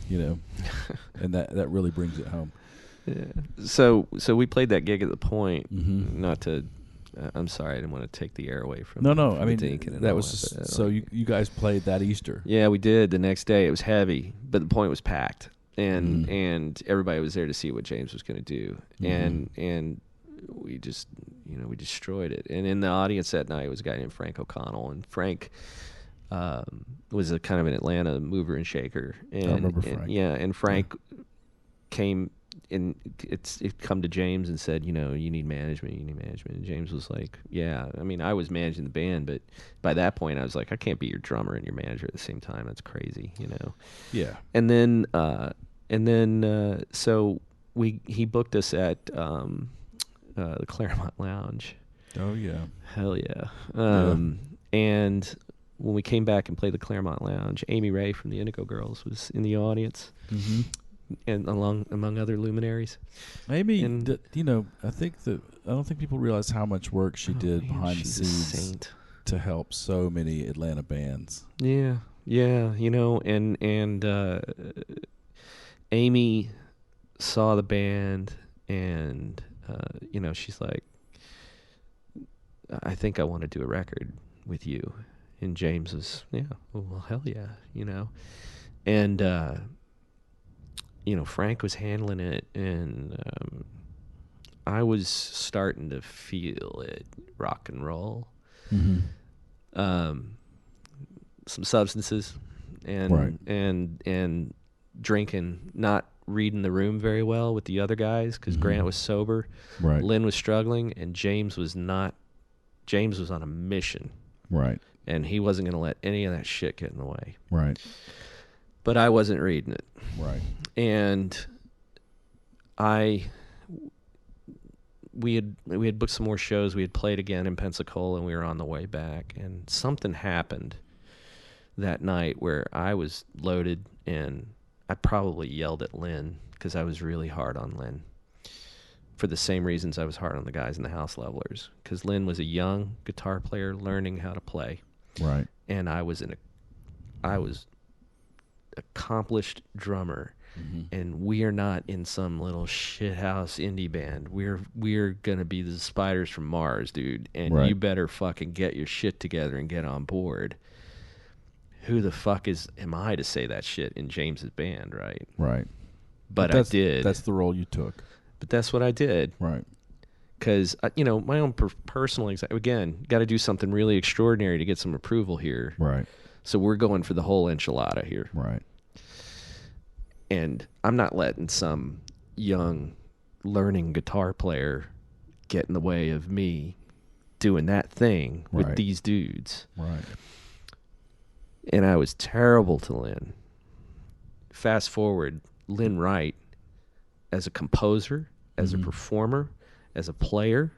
and that really brings it home. Yeah. So we played that gig at the Point. Mm-hmm. Not to. I'm sorry, I didn't want to take the air away from. No. I mean, that was so you guys played that Easter. Yeah, we did. The next day, it was heavy, but the Point was packed, and everybody was there to see what James was going to do, and we just we destroyed it. And in the audience that night was a guy named Frank O'Connell, and Frank was a kind of an Atlanta mover and shaker. And, I remember Frank. And Frank came. And it come to James and said, you need management. And James was like, yeah. I mean, I was managing the band, but by that point, I was like, I can't be your drummer and your manager at the same time. That's crazy, Yeah. And then so he booked us at the Claremont Lounge. Oh yeah. Hell yeah. And when we came back and played the Claremont Lounge, Amy Ray from the Indigo Girls was in the audience. Mm-hmm. And among other luminaries. Amy, I don't think people realize how much work she did behind the scenes to help so many Atlanta bands. Yeah, and Amy saw the band, and she's like, I think I want to do a record with you. And James was, well, hell yeah, and. Frank was handling it, and I was starting to feel it, rock and roll. Some substances and drinking, not reading the room very well with the other guys because Grant was sober, Lynn was struggling, and James was not. James was on a mission, and he wasn't going to let any of that shit get in the way. But I wasn't reading it, and we had booked some more shows. We had played again in Pensacola, and we were on the way back. And something happened that night where I was loaded, and I probably yelled at Lynn because I was really hard on Lynn for the same reasons I was hard on the guys in the House Levelers. Because Lynn was a young guitar player learning how to play, and I was accomplished drummer. And we are not in some little shithouse indie band. We're gonna be the Spiders from Mars, dude. And you better fucking get your shit together and get on board. Who the fuck am I to say that shit in James's band, right? But I did. That's the role you took. But that's what I did, Because my own personal anxiety. Again, got to do something really extraordinary to get some approval here, So we're going for the whole enchilada here, And I'm not letting some young learning guitar player get in the way of me doing that thing with these dudes. And I was terrible to Lynn. Fast forward, Lynn Wright, as a composer, as a performer, as a player,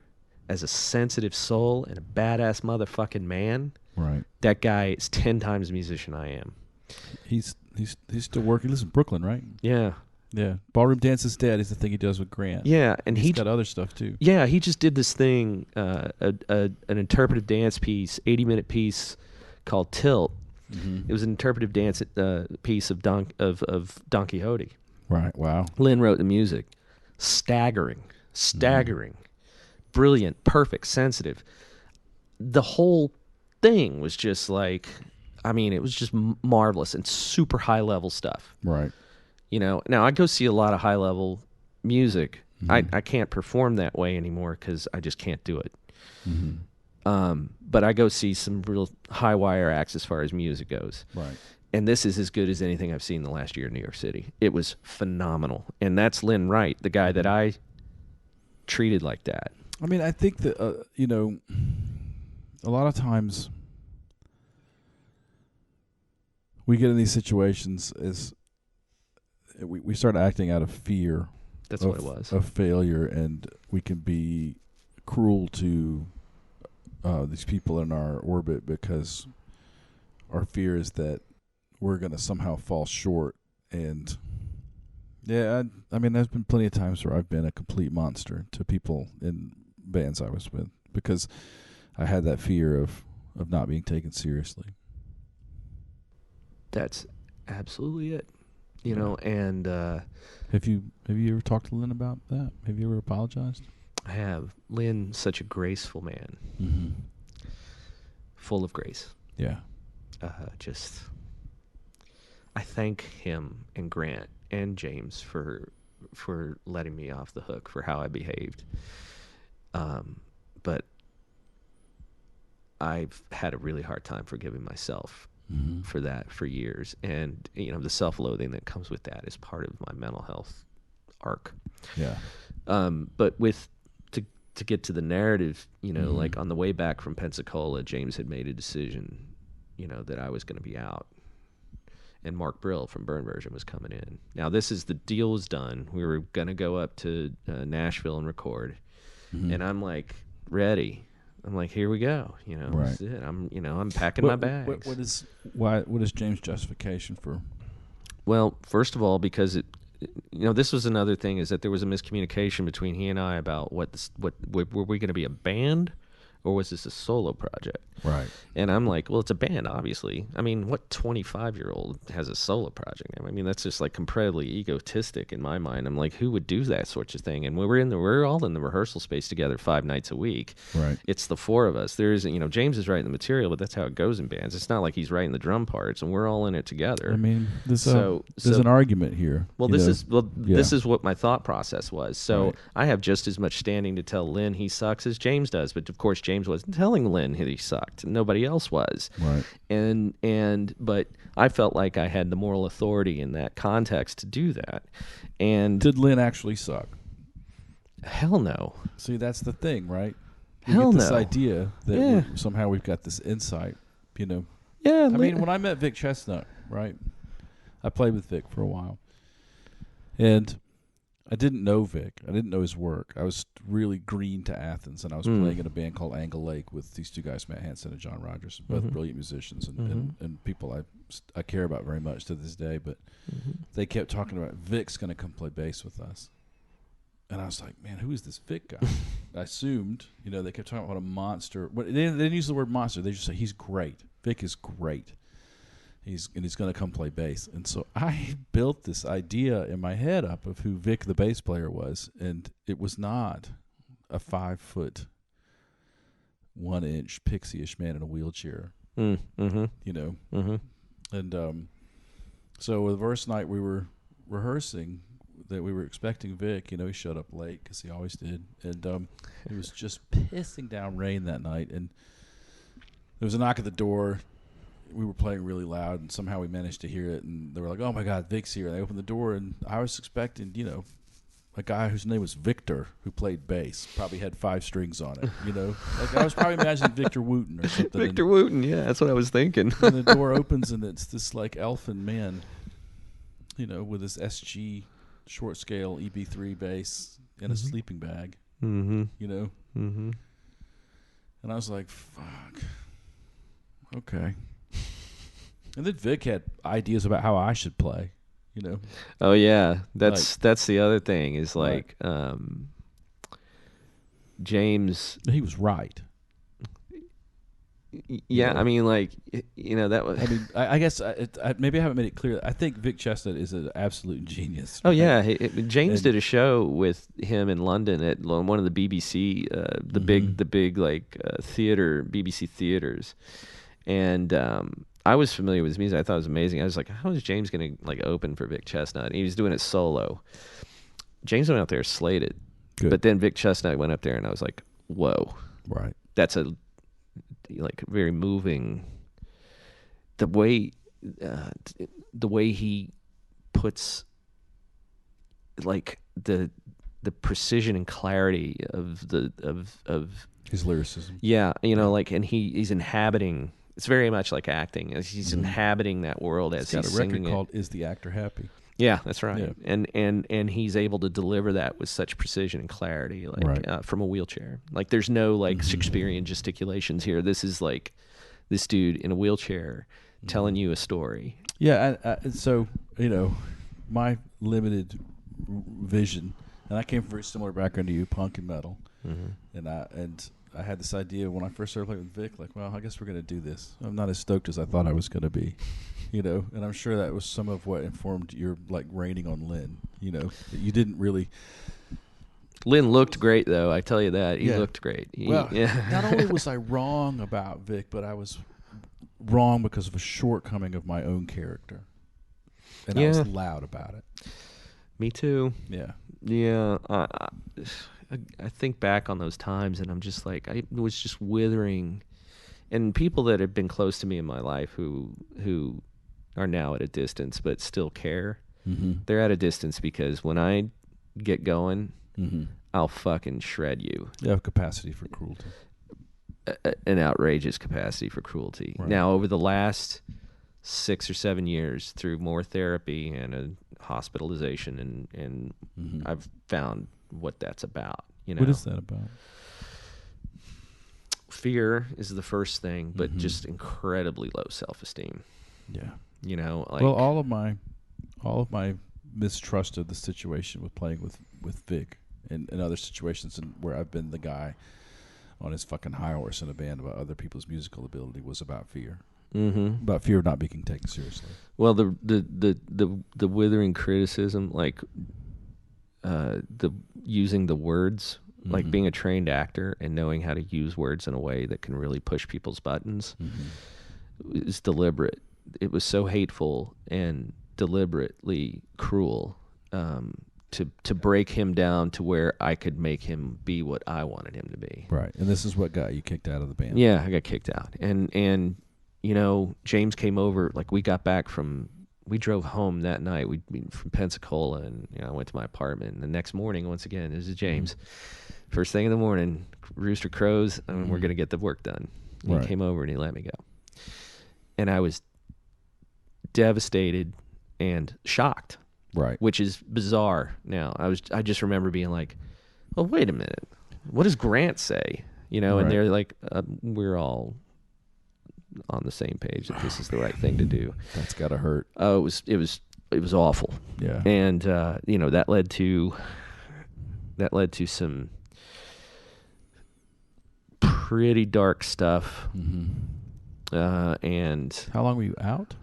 as a sensitive soul and a badass motherfucking man, that guy is 10 times the musician I am. He's still working. He lives in Brooklyn, right? Yeah. Ballroom Dance is Dead is the thing he does with Grant. Yeah, and he's got other stuff too. Yeah, he just did this thing, an interpretive dance piece, 80-minute piece called Tilt. It was an interpretive dance piece of Don Quixote. Wow. Lynn wrote the music. Staggering, brilliant, perfect, sensitive. The whole thing was just like, it was just marvelous and super high level stuff. Now I go see a lot of high level music. I can't perform that way anymore because I just can't do it. But I go see some real high wire acts as far as music goes. And this is as good as anything I've seen in the last year in New York City. It was phenomenal. And that's Lynn Wright, the guy that I treated like that. I think that, a lot of times we get in these situations as we start acting out of fear. That's what it was. Of failure, and we can be cruel to these people in our orbit because our fear is that we're going to somehow fall short. And there's been plenty of times where I've been a complete monster to people in bands I was with because I had that fear of not being taken seriously. That's absolutely it. And have you ever talked to Lynn about that? Have you ever apologized? I have. Lynn's such a graceful man. Full of grace. Yeah. I thank him and Grant and James for letting me off the hook for how I behaved. But I've had a really hard time forgiving myself for that for years. And, the self-loathing that comes with that is part of my mental health arc. Yeah. But to get to the narrative, like on the way back from Pensacola, James had made a decision, that I was going to be out. And Mark Brill from Burn Version was coming in. Now, the deal was done. We were going to go up to Nashville and record. And I'm like, ready. I'm like, here we go. This is it. I'm packing my bags. What is James' justification for? Well, first of all, because this was another thing, is that there was a miscommunication between he and I about were we going to be a band or was this a solo project? Right. And I'm like, well, it's a band, obviously. I mean, what 25-year-old has a solo project? I mean, that's just like incredibly egotistic in my mind. I'm like, who would do that sort of thing? And we're all in the rehearsal space together 5 nights a week. Right. It's the 4 of us. There's, James is writing the material, but that's how it goes in bands. It's not like he's writing the drum parts, and we're all in it together. I mean, there's an argument here. Well, this is what my thought process was. So Right. I have just as much standing to tell Lynn he sucks as James does. But of course, James wasn't telling Lynn he sucked. Nobody else was. Right. But I felt like I had the moral authority in that context to do that. And Did Lynn actually suck? hell no. See, that's the thing, right? We Hell get this no. idea that somehow we've got this insight, Yeah. I mean, when I met Vic Chestnut, right? I played with Vic for a while. And I didn't know Vic. I didn't know his work. I was really green to Athens, and I was playing in a band called Angle Lake with these 2 guys, Matt Hansen and John Rogers, both brilliant musicians and people I care about very much to this day. But they kept talking about Vic's going to come play bass with us. And I was like, man, who is this Vic guy? I assumed, they kept talking about what a monster. But they didn't use the word monster. They just say, he's great. Vic is great. He's going to come play bass. And so I built this idea in my head up of who Vic the bass player was, and it was not a 5'1" pixie-ish man in a wheelchair. And so the first night we were rehearsing, that we were expecting Vic, he showed up late because he always did, and it was just pissing down rain that night, and there was a knock at the door. We were playing really loud, and somehow we managed to hear it, and they were like, oh my God, Vic's here. And they opened the door, and I was expecting, a guy whose name was Victor, who played bass, probably had 5 strings on it, Like I was probably imagining Victor Wooten or something. Victor Wooten, yeah, that's what I was thinking. And the door opens, and it's this like elfin man, with his SG short scale EB3 bass in a sleeping bag, And I was like, fuck. Okay. And then Vic had ideas about how I should play, Oh yeah, that's the other thing is like James. He was right. Yeah, I mean, like that was. I mean, I guess maybe I haven't made it clear. I think Vic Chestnut is an absolute genius. Oh yeah, James did a show with him in London at one of the BBC, the big like theater BBC theaters, and I was familiar with his music. I thought it was amazing. I was like, how is James going to like open for Vic Chestnut? And he was doing it solo. James went out there, slayed it. Good. But then Vic Chestnut went up there, and I was like, whoa. Right. That's a like very moving. The way he puts like the precision and clarity of his lyricism. Yeah, like, and he's inhabiting. It's very much like acting. He's inhabiting that world as he's singing it. He's got a record called "Is the Actor Happy?" Yeah, that's right. Yeah. And he's able to deliver that with such precision and clarity, like from a wheelchair. Like there's no like Shakespearean gesticulations here. This is like this dude in a wheelchair telling you a story. Yeah, so my limited vision, and I came from a very similar background to you, punk and metal, and I had this idea when I first started playing with Vic, like, well, I guess we're going to do this. I'm not as stoked as I thought I was going to be, and I'm sure that was some of what informed your, like, raining on Lynn, that you didn't really. Lynn looked great, though, I tell you that. He looked great. Not only was I wrong about Vic, but I was wrong because of a shortcoming of my own character. And I was loud about it. Me too. Yeah. Yeah. I think back on those times, and I'm just like, I was just withering. And people that have been close to me in my life who are now at a distance but still care, they're at a distance because when I get going, I'll fucking shred you. You have capacity for cruelty. An outrageous capacity for cruelty. Right. Now, over the last 6 or 7 years, through more therapy and a hospitalization, and I've found what that's about. What is that about? Fear is the first thing, but just incredibly low self-esteem. Yeah. Like, well, all of my mistrust of the situation with playing with Vic and other situations where I've been the guy on his fucking high horse in a band about other people's musical ability was about fear. Mm-hmm. About fear of not being taken seriously. Well, the withering criticism, like the using the words, like being a trained actor and knowing how to use words in a way that can really push people's buttons, is deliberate. It was so hateful and deliberately cruel to break him down to where I could make him be what I wanted him to be. Right, and this is what got you kicked out of the band. Yeah, I got kicked out, and you know, James came over. Like we drove home that night. We from Pensacola, and you know, I went to my apartment. And the next morning, once again, this is James. First thing in the morning, rooster crows, and we're gonna get the work done. And he came over and he let me go, and I was devastated and shocked. Right, which is bizarre. Now I just remember being like, "Well, wait a minute, what does Grant say?" You know, and they're like, "We're all on the same page that this is the right thing to do." That's gotta hurt. Oh, it was awful. Yeah, and you know, that led to some pretty dark stuff. And how long were you out?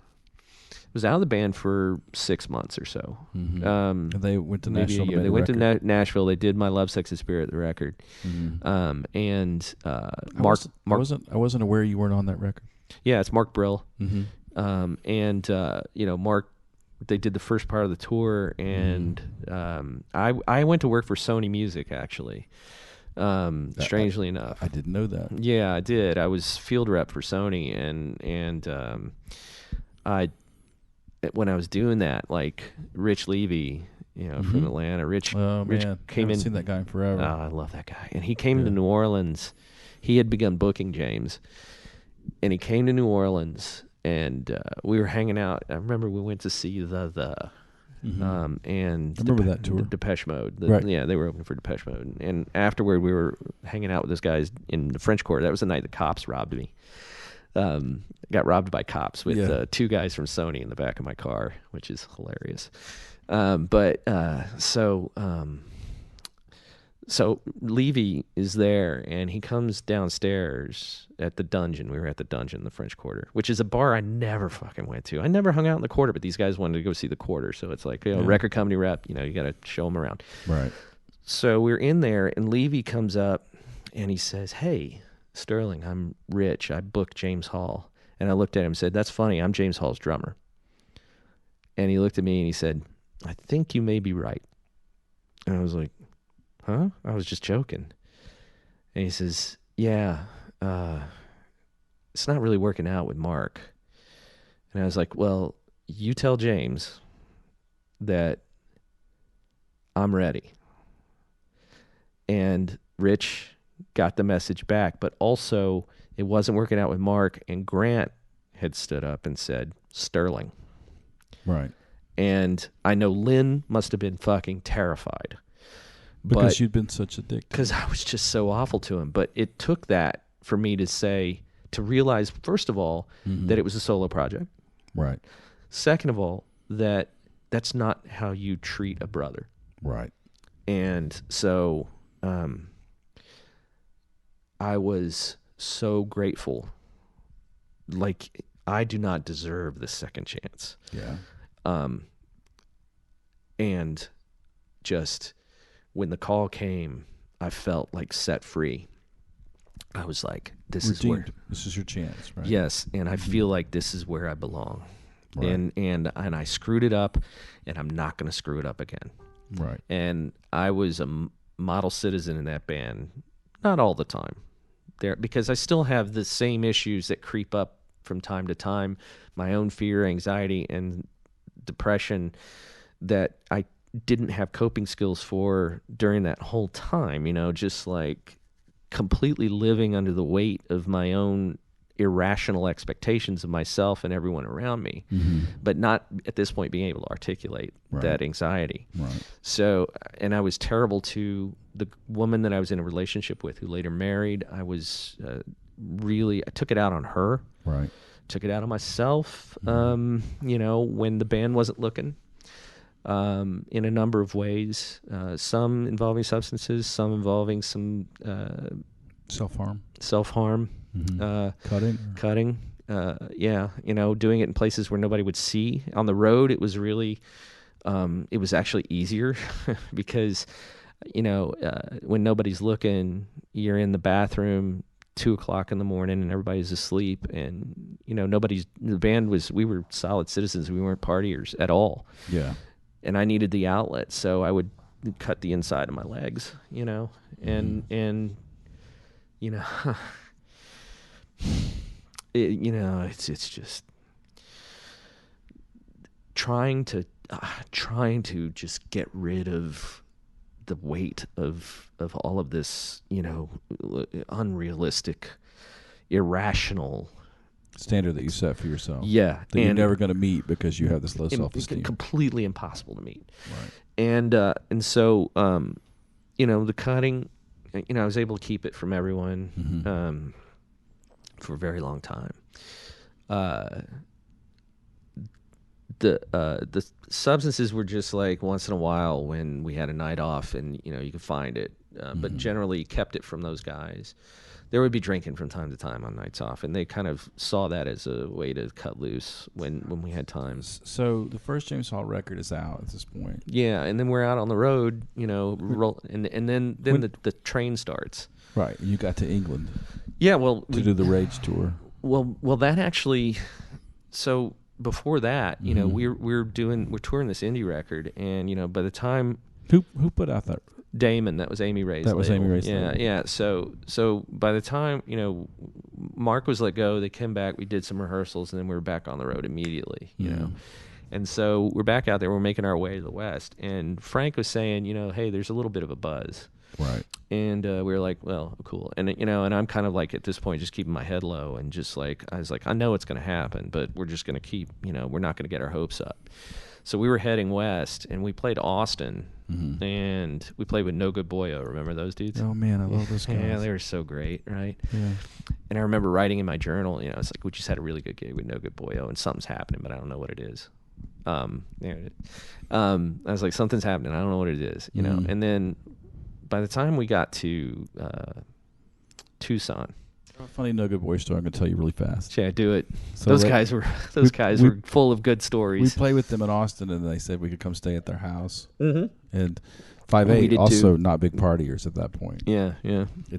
Was out of the band for 6 months or so. And they went to Nashville. They went to Nashville. They did My Love, Sex, and Spirit, the record. And Mark, I wasn't aware you weren't on that record. Yeah, it's Mark Brill. And you know, Mark, they did the first part of the tour, and I went to work for Sony Music actually. Strangely enough, I didn't know that. Yeah, I did. I was field rep for Sony, and when I was doing that, like Rich Levy, you know, from Atlanta, Rich came I haven't seen that guy in forever. Oh, I love that guy. And he came to New Orleans. He had begun booking James, and he came to New Orleans, and we were hanging out. I remember we went to see and I remember that tour. Depeche Mode. Right. Yeah, they were opening for Depeche Mode. And afterward, we were hanging out with this guy in the French Quarter. That was the night the cops robbed me. Got robbed by cops with 2 guys from Sony in the back of my car, which is hilarious. So Levy is there, and he comes downstairs at the Dungeon. We were at the Dungeon, the French Quarter, which is a bar I never fucking went to. I never hung out in the Quarter, but these guys wanted to go see the Quarter. So it's like, you know, record company rep, you know, you got to show them around. Right. So we're in there, and Levy comes up, and he says, "Hey, Sterling, I'm Rich. I booked James Hall." And I looked at him and said, "That's funny. I'm James Hall's drummer." And he looked at me and he said, "I think you may be right." And I was like, "Huh?" I was just joking. And he says, "Yeah, it's not really working out with Mark." And I was like, "Well, you tell James that I'm ready." And Rich got the message back, but also it wasn't working out with Mark, and Grant had stood up and said, "Sterling." Right. And I know Lynn must have been fucking terrified. Because you'd been such a dick. Because I was just so awful to him. But it took that for me to realize, first of all, that it was a solo project. Right. Second of all, that that's not how you treat a brother. Right. And so I was so grateful. Like, I do not deserve the second chance. Yeah. And just when the call came, I felt like set free. I was like, this is your chance, right? Yes, and I feel like this is where I belong. Right. And I screwed it up, and I'm not going to screw it up again. Right. And I was a model citizen in that band, not all the time, there, because I still have the same issues that creep up from time to time, my own fear, anxiety, and depression that I didn't have coping skills for during that whole time, you know, just like completely living under the weight of my own irrational expectations of myself and everyone around me, but not at this point being able to articulate that anxiety. Right. So, and I was terrible to the woman that I was in a relationship with who later married. I was I took it out on her. Right. Took it out on myself, you know, when the band wasn't looking, in a number of ways, some involving substances, some involving some Self-harm. self-harm, cutting. Yeah, doing it in places where nobody would see. On the road, it was really, it was actually easier because, when nobody's looking, you're in the bathroom 2:00 in the morning and everybody's asleep, and the band we were solid citizens. We weren't partiers at all. Yeah. And I needed the outlet, so I would cut the inside of my legs, and it's just trying to just get rid of the weight of all of this, unrealistic, irrational standard that you set for yourself. Yeah. That you're never going to meet because you have this low self-esteem. Completely impossible to meet. Right. And so, the cutting, I was able to keep it from everyone for a very long time. The substances were just like once in a while when we had a night off and, you could find it. But generally kept it from those guys. There would be drinking from time to time on nights off, and they kind of saw that as a way to cut loose when we had time. So the first James Hall record is out at this point. Yeah, and then we're out on the road, and then the train starts. Right, you got to England. Yeah, well, to do the Rage tour. Well, that actually. So before that, we're touring this indie record, and by the time who put out that. Damon, that was Amy Ray's label. Amy Ray's label. Yeah. So by the time, Mark was let go, they came back, we did some rehearsals, and then we were back on the road immediately, you know. And so we're back out there, we're making our way to the West, and Frank was saying, hey, there's a little bit of a buzz. Right. And we were like, well, cool. And, and I'm kind of like at this point just keeping my head low and just like, I was like, I know it's going to happen, but we're just going to keep, we're not going to get our hopes up. So we were heading west, and we played Austin, and we played with No Good Boyo. Remember those dudes? Oh, man, I love those guys. Yeah, they were so great, right? Yeah. And I remember writing in my journal, it's like, we just had a really good gig with No Good Boyo, and something's happening, but I don't know what it is. I was like, something's happening, I don't know what it is, And then by the time we got to Tucson, a funny No Good Boy story I'm going to tell you really fast. Yeah, do it. So those guys were full of good stories. We played with them in Austin, and they said we could come stay at their house. And 5'8", also not big partiers at that point. Yeah.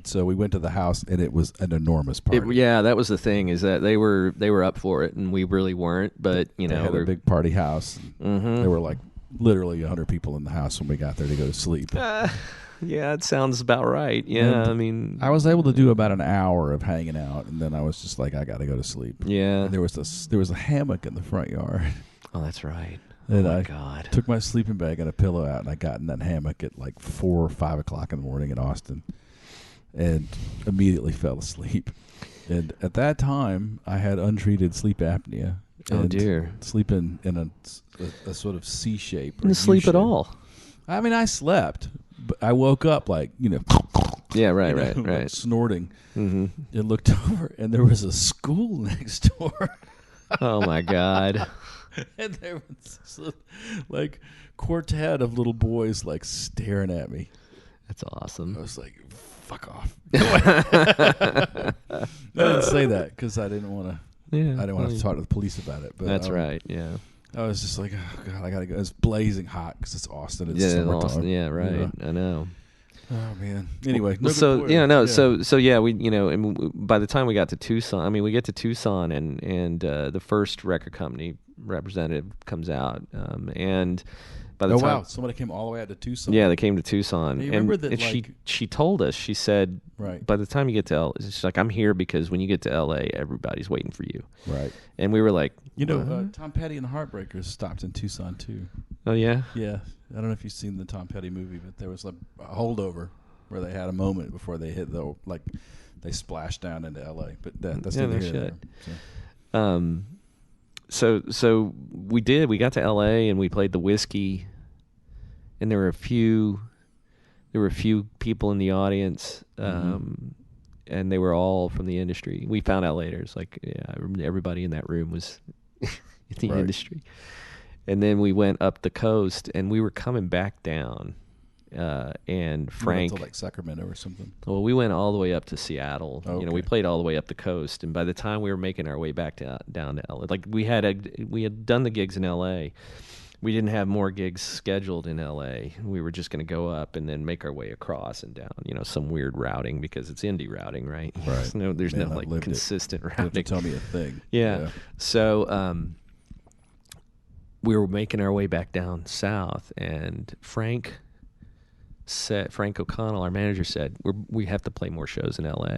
So we went to the house, and it was an enormous party. That was the thing, is that they were up for it, and we really weren't. But they had a big party house. There were like literally 100 people in the house when we got there to go to sleep. Yeah, it sounds about right. Yeah, and I mean, I was able to do about an hour of hanging out, and then I was just like, I got to go to sleep. Yeah, and there was a hammock in the front yard. Oh, that's right. And oh my God! Took my sleeping bag and a pillow out, and I got in that hammock at like 4 or 5 o'clock in the morning in Austin, and immediately fell asleep. And at that time, I had untreated sleep apnea. Oh dear! Sleeping in a sort of C shape. Didn't sleep at all. I mean, I slept. But I woke up like, yeah, right. Like snorting, and looked over, and there was a school next door. Oh my God! And there was this like quartet of little boys like staring at me. That's awesome. I was like, "Fuck off!" I didn't say that because I didn't want to. Yeah, I didn't want to talk to the police about it. But that's right. Yeah. I was just like, oh God, I gotta go. It's blazing hot because it's Austin. It's summertime. Austin. Yeah, right. I know. Oh man. Anyway, So we, and by the time we got to Tucson, we get to Tucson, and the first record company representative comes out, and by the time somebody came all the way out to Tucson. Yeah, they came to Tucson, and she told us, she said, right, by the time you get to LA, she's like, I'm here because when you get to LA, everybody's waiting for you. Right. And we were like, Tom Petty and the Heartbreakers stopped in Tucson too. Oh yeah? Yeah. I don't know if you've seen the Tom Petty movie, but there was a holdover where they had a moment before they hit they splashed down into LA. But that's no shit. So we did. We got to LA and we played the Whiskey, and there were a few people in the audience, and they were all from the industry. We found out later. It's like, everybody in that room was in the industry. And then we went up the coast, and we were coming back down, And You Frank. went to like Sacramento or something. Well, we went all the way up to Seattle. Okay. We played all the way up the coast, and by the time we were making our way back down to LA, like we had done the gigs in LA. We didn't have more gigs scheduled in LA. We were just going to go up and then make our way across and down, some weird routing because it's indie routing, right? Right. There's Man, no I've like lived consistent You have to routing. tell me a thing. Yeah. So we were making our way back down south, and Frank O'Connell, our manager, said, we have to play more shows in LA.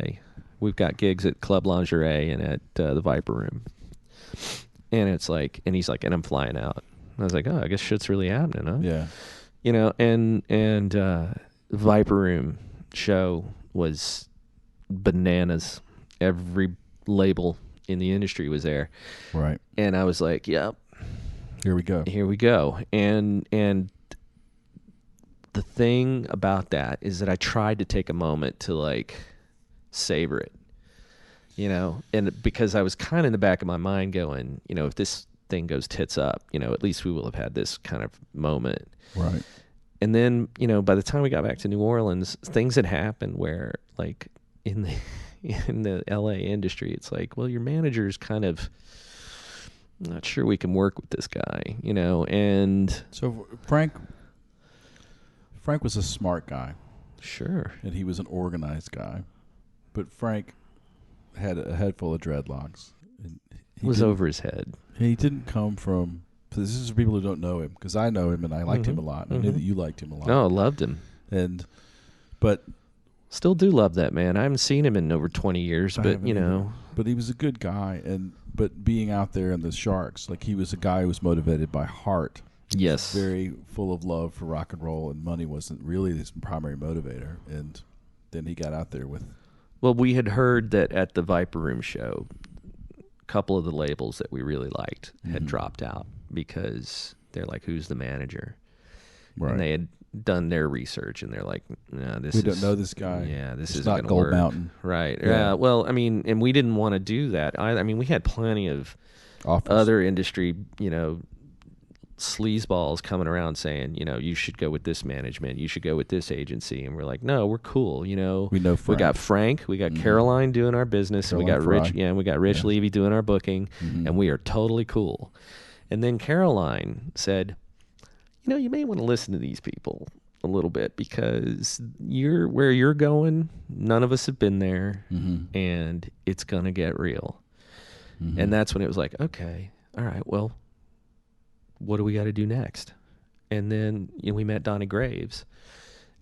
We've got gigs at Club Lingerie and at the Viper Room. And it's like, and he's like, and I'm flying out. I was like, oh, I guess shit's really happening, huh? Yeah. And Viper Room show was bananas. Every label in the industry was there. Right. And I was like, yep. Here we go. Here we go. And the thing about that is that I tried to take a moment to like savor it, and because I was kind of in the back of my mind going, if this thing goes tits up, at least we will have had this kind of moment. Right. And then, by the time we got back to New Orleans, things had happened where like in the LA industry, it's like, well, your manager's kind of not sure we can work with this guy, and So Frank was a smart guy. Sure. And he was an organized guy. But Frank had a head full of dreadlocks. And he was over his head. He didn't come from... This is for people who don't know him, because I know him and I liked him a lot. I knew that you liked him a lot. Oh, I loved him. But still do love that man. I haven't seen him in over 20 years, but But he was a good guy, but being out there in the Sharks, like he was a guy who was motivated by heart. Yes. Very full of love for rock and roll, and money wasn't really his primary motivator. And then he got out there with... Well, we had heard that at the Viper Room show, a couple of the labels that we really liked had dropped out because they're like, who's the manager? Right. And they had done their research, and they're like, no, we don't know this guy. Yeah, this is not Gold work. Mountain. Right. Yeah. Well, I mean, and we didn't want to do that. I mean, we had plenty of other industry, sleazeballs coming around saying, you should go with this management, you should go with this agency, and we're like, no, we're cool. We know Frank. We got Frank, we got Caroline doing our business, and we got Rich. Yeah, and we got Rich Levy doing our booking, and we are totally cool. And then Caroline said, you may want to listen to these people a little bit because where you're going, none of us have been there, and it's gonna get real. And that's when it was like, okay, all right, well, what do we got to do next? And then we met Donnie Graves,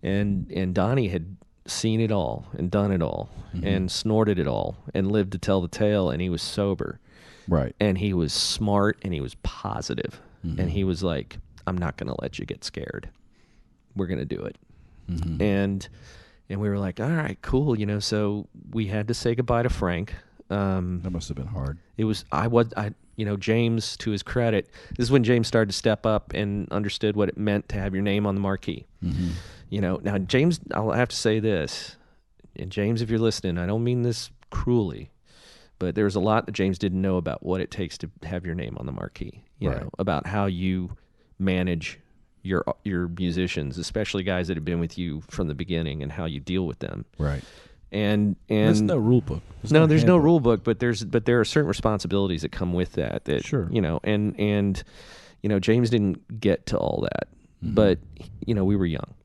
and Donnie had seen it all and done it all and snorted it all and lived to tell the tale, and he was sober. Right. And he was smart, and he was positive. And he was like, I'm not going to let you get scared. We're going to do it. And we were like, all right, cool. So we had to say goodbye to Frank. That must have been hard. It was, James, to his credit, this is when James started to step up and understood what it meant to have your name on the marquee. Now James, I'll have to say this, and James, if you're listening, I don't mean this cruelly, but there's a lot that James didn't know about what it takes to have your name on the marquee, you know, about how you manage your musicians, especially guys that have been with you from the beginning, and how you deal with them. Right. And there's no rule book. There's no rule book, but there are certain responsibilities that come with that. Sure. And James didn't get to all that, but we were young,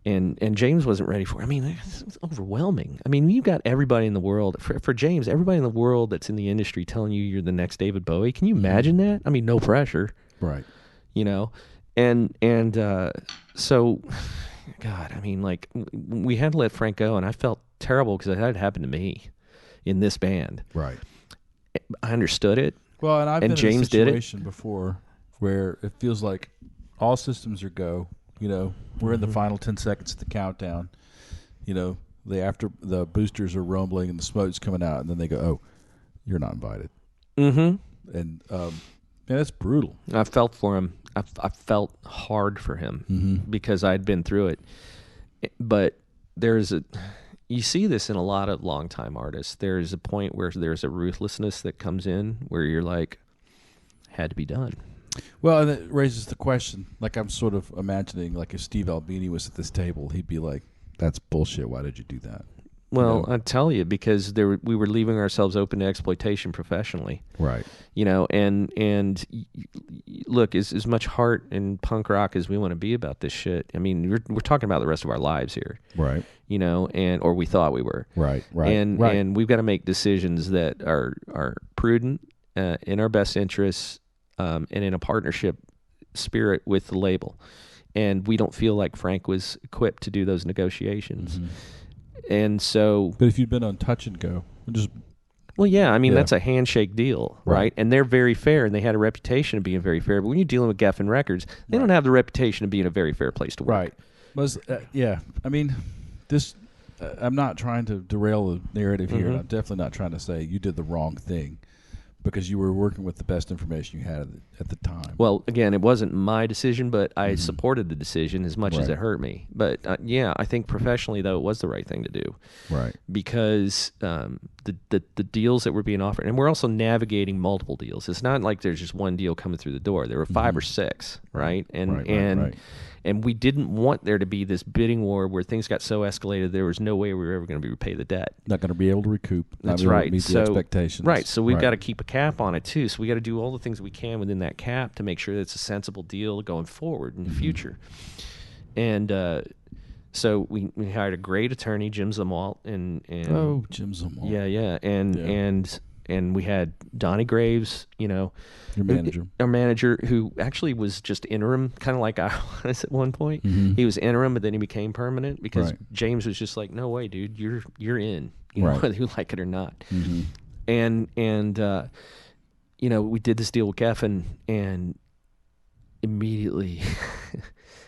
and James wasn't ready for it. I mean, it's overwhelming. I mean, you've got everybody in the world for James, everybody in the world that's in the industry telling you you're the next David Bowie. Can you imagine that? I mean, no pressure, right? So, God, I mean, like, we had to let Frank go, and I felt terrible because it had happened to me in this band. Right. I understood it. Well, and I've been James in a situation before where it feels like all systems are go. We're in the final 10 seconds of the countdown. After the boosters are rumbling and the smoke's coming out, and then they go, "Oh, you're not invited." And man, it's brutal. I felt for him. I felt hard for him because I'd been through it. But you see this in a lot of longtime artists. There's a point where there's a ruthlessness that comes in where you're like, had to be done. Well, and it raises the question, like I'm sort of imagining, like if Steve Albini was at this table, he'd be like, "That's bullshit. Why did you do that?" Well, I tell you, because we were leaving ourselves open to exploitation professionally. Right. And look, as much heart and punk rock as we want to be about this shit, I mean, we're talking about the rest of our lives here. Right. Or we thought we were. Right. And we've got to make decisions that are prudent, in our best interests, and in a partnership spirit with the label. And we don't feel like Frank was equipped to do those negotiations. Mm-hmm. And so, but if you'd been on Touch and Go, that's a handshake deal, right? And they're very fair, and they had a reputation of being very fair. But when you're dealing with Geffen Records, they don't have the reputation of being a very fair place to work. Right. I mean, this. I'm not trying to derail the narrative here, and I'm definitely not trying to say you did the wrong thing, because you were working with the best information you had at the time. Well, again, it wasn't my decision, but I supported the decision as much as it hurt me. But I think professionally, though, it was the right thing to do. Right. Because the deals that were being offered, and we're also navigating multiple deals. It's not like there's just one deal coming through the door. There were 5 or 6, right? And we didn't want there to be this bidding war where things got so escalated there was no way we were ever going to repay the debt. Not going to be able to recoup. That's right. Meet the expectations. Right. So we've got to keep a cap on it too. So we got to do all the things we can within that cap to make sure that it's a sensible deal going forward in the future. And so we hired a great attorney, Jim Zumwalt, and Jim Zumwalt. Yeah. And we had Donnie Graves, your manager. Our manager, who actually was just interim, kind of like I was at one point. He was interim, but then he became permanent because James was just like, "No way, dude, you're in, whether you like it or not." And we did this deal with Geffen, and immediately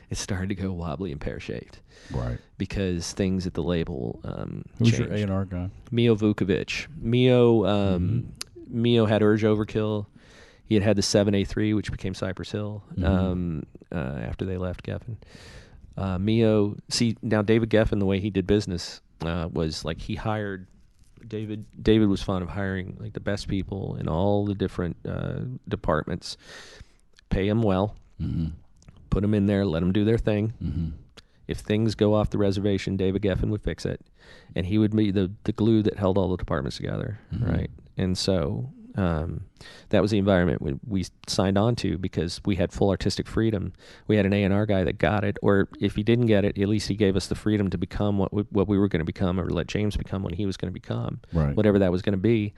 it started to go wobbly and pear-shaped. Right. Because things at the label Who's changed. your A&R guy? Mio Vukovic. Mio had Urge Overkill. He had the 7A3, which became Cypress Hill after they left Geffen. Now David Geffen, the way he did business was like he hired David. David was fond of hiring like the best people in all the different departments, pay them well, put them in there, let them do their thing. If things go off the reservation, David Geffen would fix it, and he would be the glue that held all the departments together, right? And so that was the environment we signed on to because we had full artistic freedom. We had an A&R guy that got it, or if he didn't get it, at least he gave us the freedom to become what we were going to become, or let James become what he was going to become, whatever that was going to be.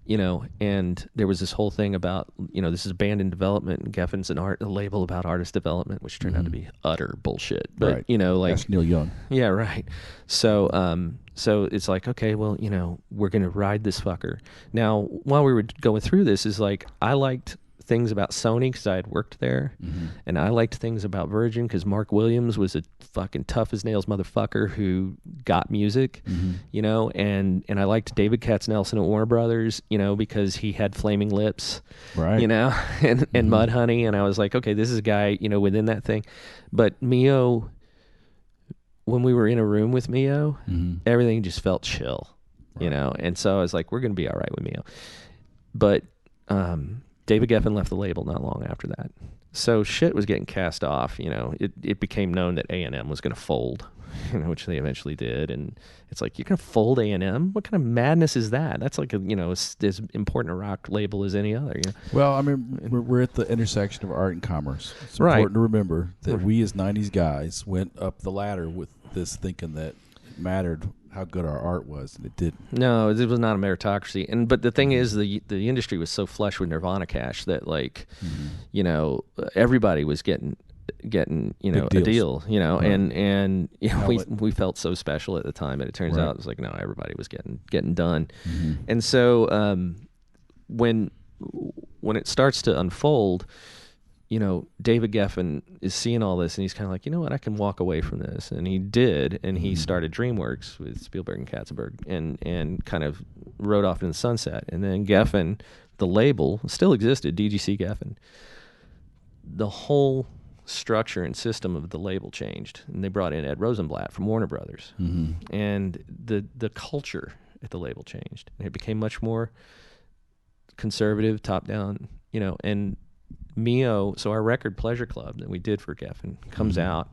And there was this whole thing about, this is a band in development, and Geffen's a label about artist development, which turned out to be utter bullshit. But, that's Neil Young. Yeah, right. So it's like, okay, well, we're going to ride this fucker. Now, while we were going through this, is like, I liked things about Sony because I had worked there, and I liked things about Virgin because Mark Williams was a fucking tough as nails motherfucker who got music, and I liked David Katznelson at Warner Brothers, because he had Flaming Lips, right, and Mudhoney, and I was like, okay, this is a guy, within that thing. But Mio, when we were in a room with Mio, everything just felt chill, and so I was like, we're gonna be all right with Mio. But David Geffen left the label not long after that. So shit was getting cast off, It became known that A&M was going to fold, which they eventually did. And it's like, you're going to fold A&M? What kind of madness is that? That's like, as important a rock label as any other. Well, I mean, we're at the intersection of art and commerce. It's important to remember that we as 90s guys went up the ladder with this thinking that it mattered how good our art was, and it didn't. No, it was not a meritocracy. But the thing is, the industry was so flush with Nirvana cash that everybody was getting a deal, and we felt so special at the time, but it turns out it's like, no, everybody was getting done. And so when it starts to unfold, David Geffen is seeing all this, and he's kind of like, you know what, I can walk away from this. And he did, and he started DreamWorks with Spielberg and Katzenberg, and kind of rode off in the sunset. And then Geffen, the label, still existed, DGC Geffen. The whole structure and system of the label changed, and they brought in Ed Rosenblatt from Warner Brothers. And the culture at the label changed, and it became much more conservative, top down, and Mio, so our record Pleasure Club that we did for Geffen comes out,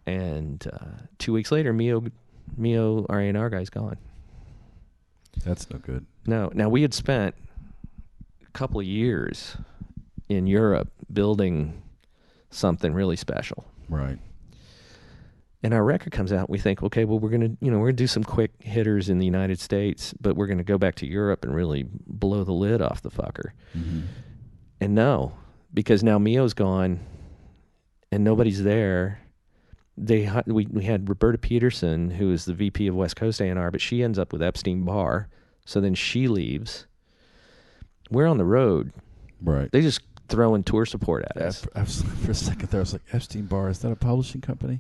and 2 weeks later, Mio, our A&R guy's gone. That's no good. No. Now, we had spent a couple of years in Europe building something really special. Right. And our record comes out, we think, okay, well, we're gonna do some quick hitters in the United States, but we're gonna go back to Europe and really blow the lid off the fucker. Mm-hmm. And no, because now Mio's gone, and nobody's there. We had Roberta Peterson, who is the VP of West Coast A&R, but she ends up with Epstein-Barr, so then she leaves. We're on the road. Right. They just throwing tour support at us. For a second there, I was like, Epstein-Barr, is that a publishing company?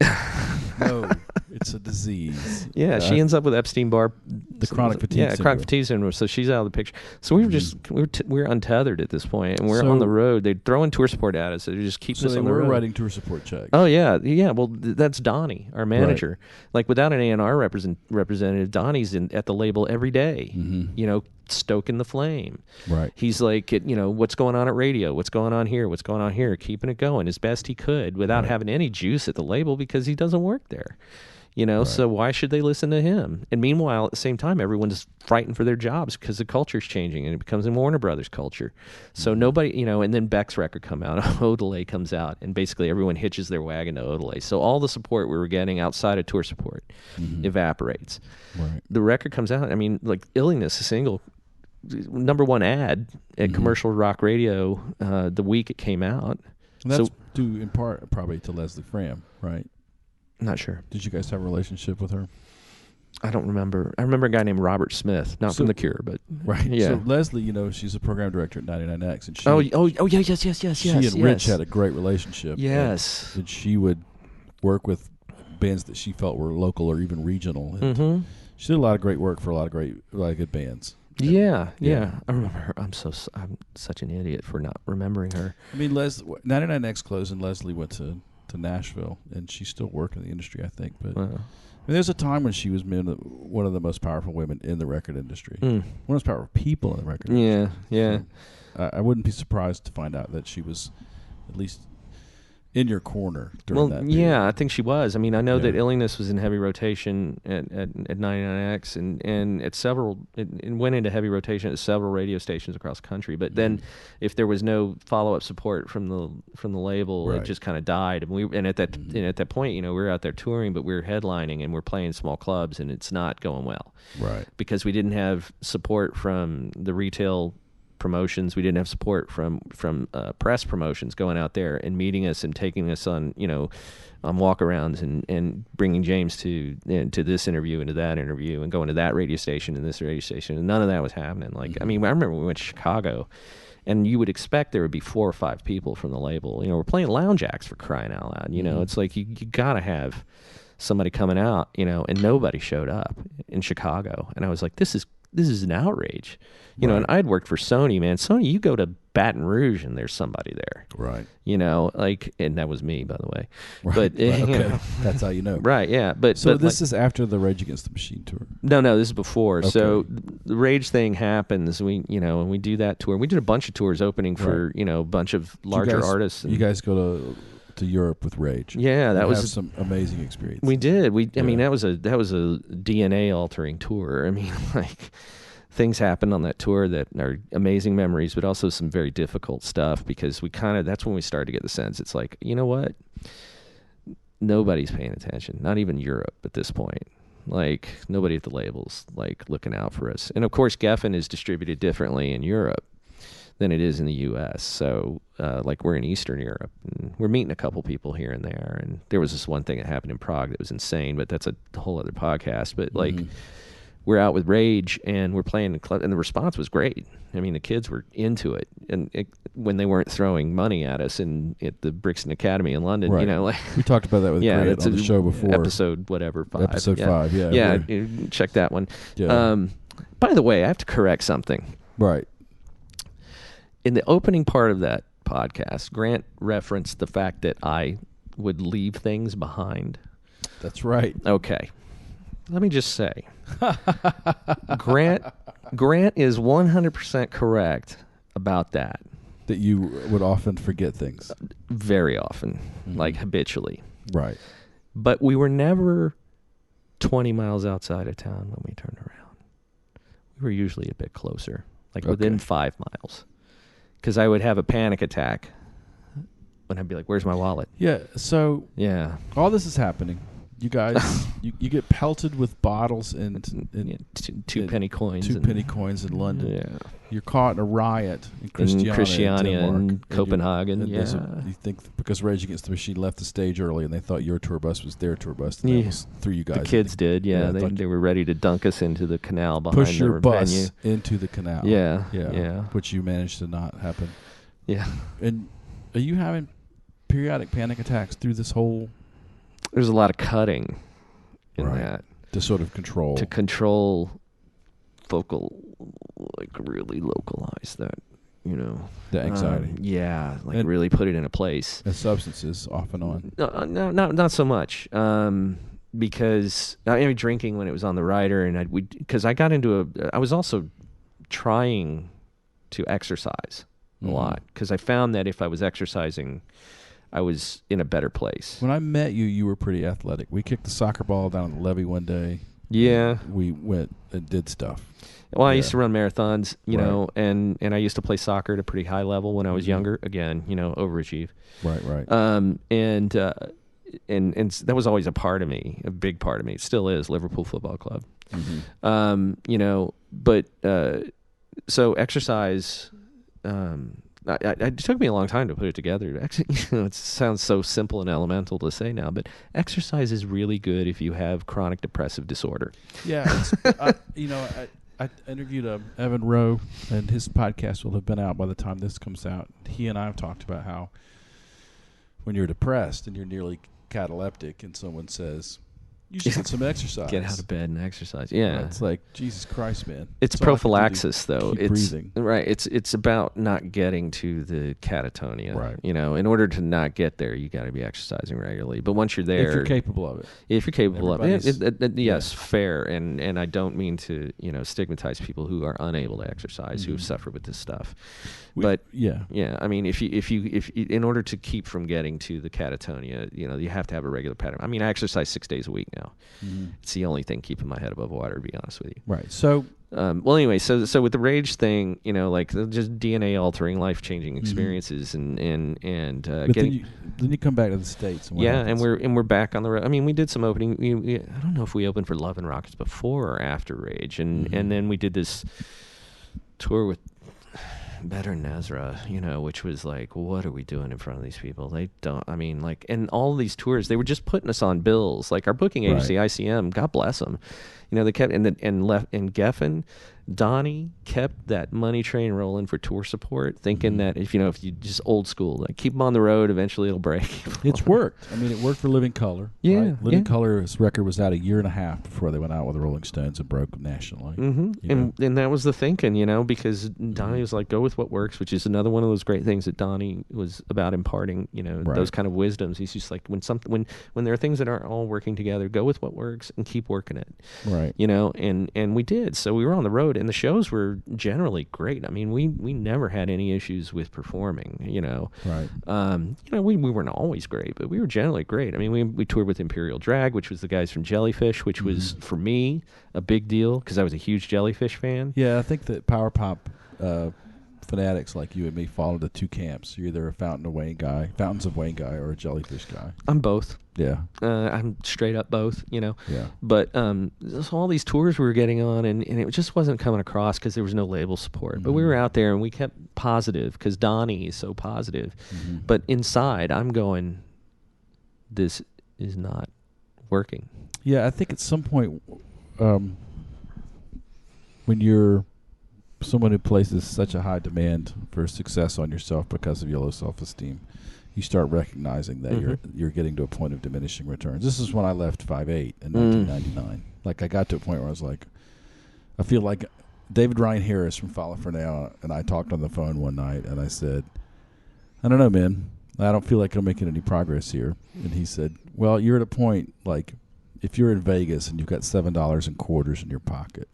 No, it's a disease. Yeah, she ends up with Epstein-Barr. The chronic fatigue syndrome. Chronic fatigue syndrome. So she's out of the picture. So we were we're untethered at this point, and we're on the road. They're throwing tour support at us. They're just keeping us on the road. So they were writing tour support checks. Oh, yeah. Yeah, well, that's Donnie, our manager. Right. Like, without an A&R representative, Donnie's at the label every day, stoking the flame. Right. He's like, what's going on at radio? What's going on here? What's going on here? Keeping it going as best he could without having any juice at the label because he doesn't work there. So why should they listen to him? And meanwhile, at the same time, everyone's frightened for their jobs because the culture's changing and it becomes a Warner Brothers culture. So nobody, and then Beck's record come out, Odelay comes out, and basically everyone hitches their wagon to Odelay. So all the support we were getting outside of tour support evaporates. Right. The record comes out, like Illiness, a single, #1 ad at commercial rock radio the week it came out. And that's due in part probably to Leslie Fram, right? Not sure. Did you guys have a relationship with her? I don't remember. I remember a guy named Robert Smith, not from The Cure, but right. Yeah. So Leslie, she's a program director at 99X, and yes. She and Rich had a great relationship. Yes, and she would work with bands that she felt were local or even regional. And she did a lot of great work for a lot of good bands. Yeah. I remember her. I'm such an idiot for not remembering her. 99X closed, and Leslie went to Nashville, and she's still working in the industry, I think. But there's a time when she was one of the most powerful women in the record industry, one of the most powerful people in the record industry. Yeah. So, I wouldn't be surprised to find out that she was at least in your corner during that period. Yeah, I think she was. I know that Illiness was in heavy rotation at 99X and at several. It went into heavy rotation at several radio stations across the country. But then, if there was no follow-up support from the label, it just kind of died. And at that point, we were out there touring, but we were headlining and we're playing small clubs, and it's not going well. Right. Because we didn't have support from the retail promotions. We didn't have support from press promotions going out there and meeting us and taking us on walkarounds and bringing James to this interview and to that interview and going to that radio station and this radio station, and none of that was happening. I remember we went to Chicago, and you would expect there would be 4 or 5 people from the label. We're playing lounge acts, for crying out loud. It's like you gotta have somebody coming out, and nobody showed up in Chicago, and I was like, this is an outrage. And I'd worked for Sony, man. Sony, you go to Baton Rouge and there's somebody there. Right. And that was me, by the way. Right. But, okay. That's how you know. Right, yeah. But this is after the Rage Against the Machine tour. No, this is before. Okay. So the Rage thing happens. We, when we do that tour, we did a bunch of tours opening for, a bunch of larger artists. You guys go to Europe with Rage. Yeah, that was some amazing experience. We did. That was a DNA altering tour. Things happened on that tour that are amazing memories, but also some very difficult stuff, because that's when we started to get the sense. It's like, you know what? Nobody's paying attention. Not even Europe at this point. Nobody at the labels looking out for us. And of course, Geffen is distributed differently in Europe than it is in the U.S. So, we're in Eastern Europe, and we're meeting a couple people here and there. And there was this one thing that happened in Prague that was insane, but that's a whole other podcast. But we're out with Rage, and we're playing the club, and the response was great. The kids were into it, and when they weren't throwing money at us at the Brixton Academy in London, right. We talked about that with Grant on the show before. Episode 5. Episode 5, yeah. Yeah, check that one. Yeah. By the way, I have to correct something. Right. In the opening part of that podcast, Grant referenced the fact that I would leave things behind. That's right. Okay. Let me just say, Grant is 100% correct about that. That you would often forget things. Very often, like habitually. Right. But we were never 20 miles outside of town when we turned around. We were usually a bit closer, like within 5 miles. Because I would have a panic attack when I'd be like, where's my wallet? Yeah, so all this is happening. You guys, you get pelted with bottles and two penny coins. Penny coins in London. Yeah. You're caught in a riot in Christiania in Copenhagen. You think because Rage Against the Machine left the stage early and they thought your tour bus was their tour bus. And that threw you guys. The kids did, they were ready to dunk us into the canal behind push your the bus venue. into the canal. Yeah. Which you managed to not happen. Yeah. And are you having periodic panic attacks through this whole? There's a lot of cutting in that. To sort of control. To control really localize that, The anxiety. Really put it in a place. And substances off and on. No, not so much. Because I mean, drinking when it was on the rider, and because I got into I was also trying to exercise a lot, because I found that if I was exercising, I was in a better place. When I met you, you were pretty athletic. We kicked the soccer ball down the levee one day. Yeah. We went and did stuff. Well, I used to run marathons, you know, and I used to play soccer at a pretty high level when I was younger. Again, overachieve. Right. And that was always a part of me, a big part of me. It still is, Liverpool Football Club. So exercise, it took me a long time to put it together. Actually, it sounds so simple and elemental to say now, but exercise is really good if you have chronic depressive disorder. Yeah, I interviewed Evan Rowe, and his podcast will have been out by the time this comes out. He and I have talked about how when you're depressed and you're nearly cataleptic, and someone says, you should get some exercise. Get out of bed and exercise. Yeah. It's like, Jesus Christ, man. It's prophylaxis, though. Keep breathing. Right. It's about not getting to the catatonia. Right. In order to not get there, you got to be exercising regularly. But once you're there, if you're capable of it. If you're capable of it. Yes, fair. And I don't mean to, stigmatize people who are unable to exercise, who suffer with this stuff. But I mean, if you in order to keep from getting to the catatonia, you have to have a regular pattern. I mean, I exercise 6 days a week now. It's the only thing keeping my head above water, to be honest with you. Right. So, anyway, so with the rage thing, like just DNA altering, life changing experiences, and getting. Then you come back to the States. And we're back on the road. I mean, we did some opening. I don't know if we opened for Love and Rockets before or after Rage, and then we did this tour with Better Nazra, which was like, what are we doing in front of these people? They don't, I mean, like, and all of these tours, they were just putting us on bills. Like our booking agency, ICM, God bless them. They kept, and Geffen, Donnie kept that money train rolling for tour support, thinking that if you just old school, like keep them on the road, eventually it'll break. It's worked. I mean, it worked for Living Colour. Yeah. Right? Living Colour's record was out a year and a half before they went out with the Rolling Stones and broke nationally. And that was the thinking, because Donnie was like, go with what works, which is another one of those great things that Donnie was about imparting, those kind of wisdoms. He's just like, when there are things that aren't all working together, go with what works and keep working it. Right. And we did. So we were on the road, and the shows were generally great. I mean, we never had any issues with performing, Right. We weren't always great, but we were generally great. I mean, we toured with Imperial Drag, which was the guys from Jellyfish, which was, for me, a big deal because I was a huge Jellyfish fan. Yeah, I think that power pop fanatics like you and me fall into two camps. You're either a Fountains of Wayne guy, or a Jellyfish guy. I'm both. Yeah. I'm straight up both, Yeah. But so all these tours we were getting on, and it just wasn't coming across because there was no label support. But we were out there, and we kept positive because Donnie is so positive. But inside, I'm going, this is not working. Yeah, I think at some point, when you're someone who places such a high demand for success on yourself because of your low self-esteem, you start recognizing that you're getting to a point of diminishing returns. This is when I left 5'8" in 1999. Like, I got to a point where I was like, I feel like David Ryan Harris from Follow for Now and I talked on the phone one night, and I said, I don't know, man. I don't feel like I'm making any progress here. And he said, well, you're at a point, like, if you're in Vegas and you've got $7 in quarters in your pocket,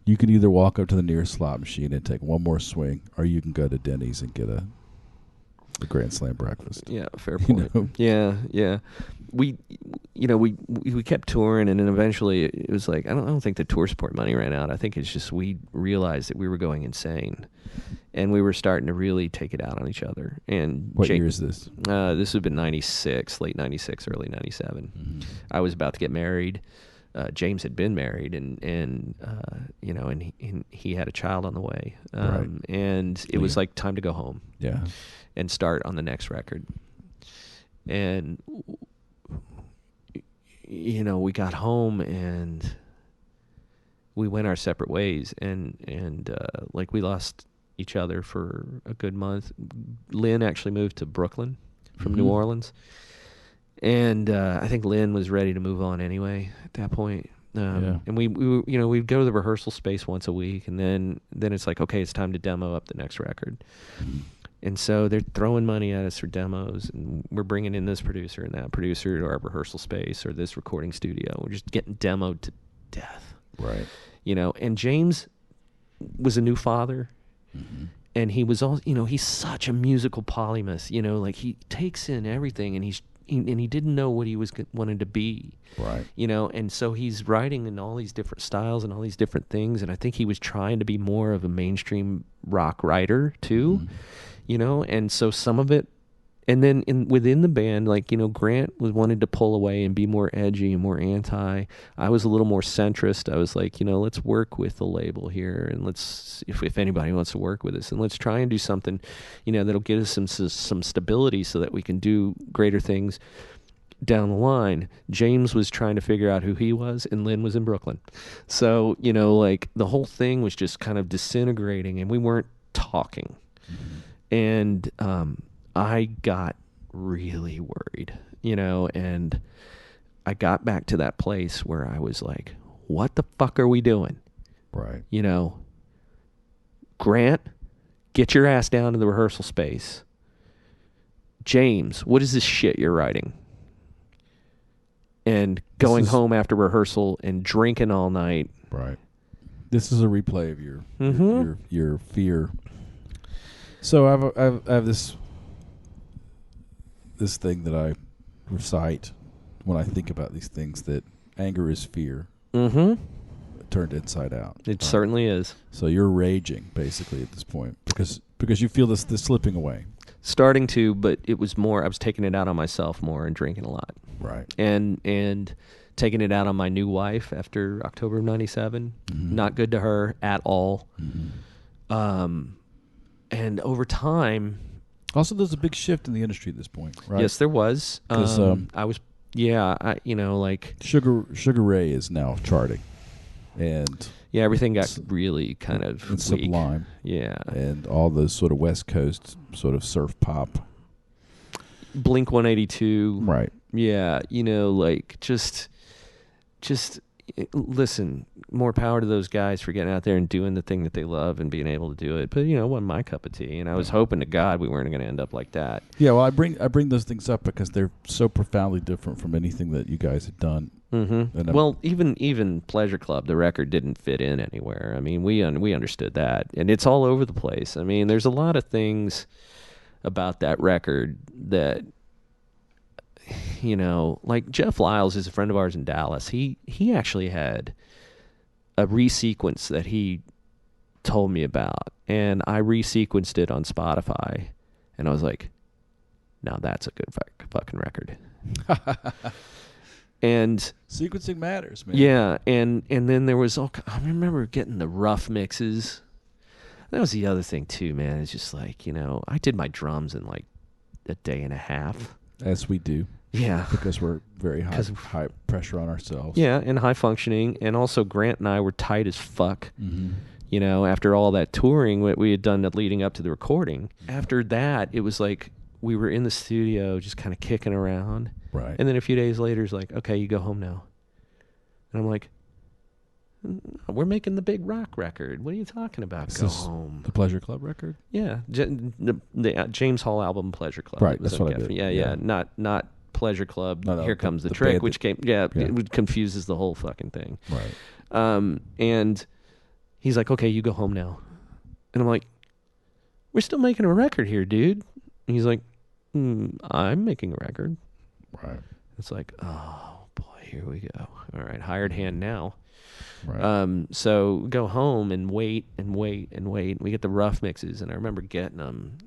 you can either walk up to the nearest slot machine and take one more swing, or you can go to Denny's and get a the Grand Slam breakfast. Yeah, fair point. You know? Yeah. We kept touring, and then eventually it was like, I don't think the tour support money ran out. I think it's just we realized that we were going insane, and we were starting to really take it out on each other. And What year is this? This would have been 96, late 96, early 97. Mm-hmm. I was about to get married. James had been married, and he had a child on the way. Right. And it was like time to go home. Yeah. And start on the next record. And we got home and we went our separate ways, and we lost each other for a good month. Lynn actually moved to Brooklyn from New Orleans, and I think Lynn was ready to move on anyway at that point. And we'd go to the rehearsal space once a week, and then it's like, okay, it's time to demo up the next record. And so they're throwing money at us for demos, and we're bringing in this producer and that producer to our rehearsal space or this recording studio. We're just getting demoed to death. Right. And James was a new father, and he was all, he's such a musical polymath, like he takes in everything, and he didn't know what he wanted to be. Right. And so he's writing in all these different styles and all these different things, and I think he was trying to be more of a mainstream rock writer too. And so some of it, and then within the band, Grant wanted to pull away and be more edgy and more anti. I was a little more centrist. I was like, let's work with the label here, and let's, if anybody wants to work with us, and let's try and do something, that'll get us some stability so that we can do greater things down the line. James was trying to figure out who he was, and Lynn was in Brooklyn. So, the whole thing was just kind of disintegrating, and we weren't talking. And I got really worried, and I got back to that place where I was like, what the fuck are we doing? Right. Grant, get your ass down to the rehearsal space. James, what is this shit you're writing? And going home after rehearsal and drinking all night. Right. This is a replay of your fear. So I have this thing that I recite when I think about these things, that anger is fear turned inside out. It certainly is. So you're raging basically at this point because you feel this slipping away. Starting to, but it was more, I was taking it out on myself more and drinking a lot. Right. And taking it out on my new wife after October of 97. Not good to her at all. And over time... Also, there's a big shift in the industry at this point, right? Yes, there was. Because Sugar Ray is now charting. And... Yeah, everything got really kind of weak. Sublime. Yeah. And all those sort of West Coast sort of surf pop. Blink 182. Right. Yeah, just listen, more power to those guys for getting out there and doing the thing that they love and being able to do it. But, it wasn't my cup of tea, and I was hoping to God we weren't going to end up like that. Yeah, well, I bring those things up because they're so profoundly different from anything that you guys had done. Well, even Pleasure Club, the record didn't fit in anywhere. I mean, we understood that, and it's all over the place. I mean, there's a lot of things about that record that, like Jeff Lyles is a friend of ours in Dallas. He actually had a resequence that he told me about, and I resequenced it on Spotify, and I was like, now that's a good fucking record. And sequencing matters, man. Yeah, and then there was I remember getting the rough mixes. That was the other thing too, man. It's just like, I did my drums in like a day and a half. As we do. Yeah. Because we're very high pressure on ourselves. Yeah, and high functioning. And also Grant and I were tight as fuck. After all that touring what we had done leading up to the recording. After that, it was like we were in the studio just kind of kicking around. Right. And then a few days later, it's like, okay, you go home now. And I'm like, we're making the big rock record. What are you talking about? Go home. The Pleasure Club record? Yeah. The James Hall album, Pleasure Club. Right, that's what I did. Yeah. Not Pleasure Club, No, Here Comes the Trick, which came, yeah. It confuses the whole fucking thing. Right. And he's like, okay, you go home now. And I'm like, we're still making a record here, dude. And he's like, I'm making a record. Right. It's like, oh boy, here we go. All right, hired hand now. Right. So go home and wait and wait and wait. We get the rough mixes, and I remember getting them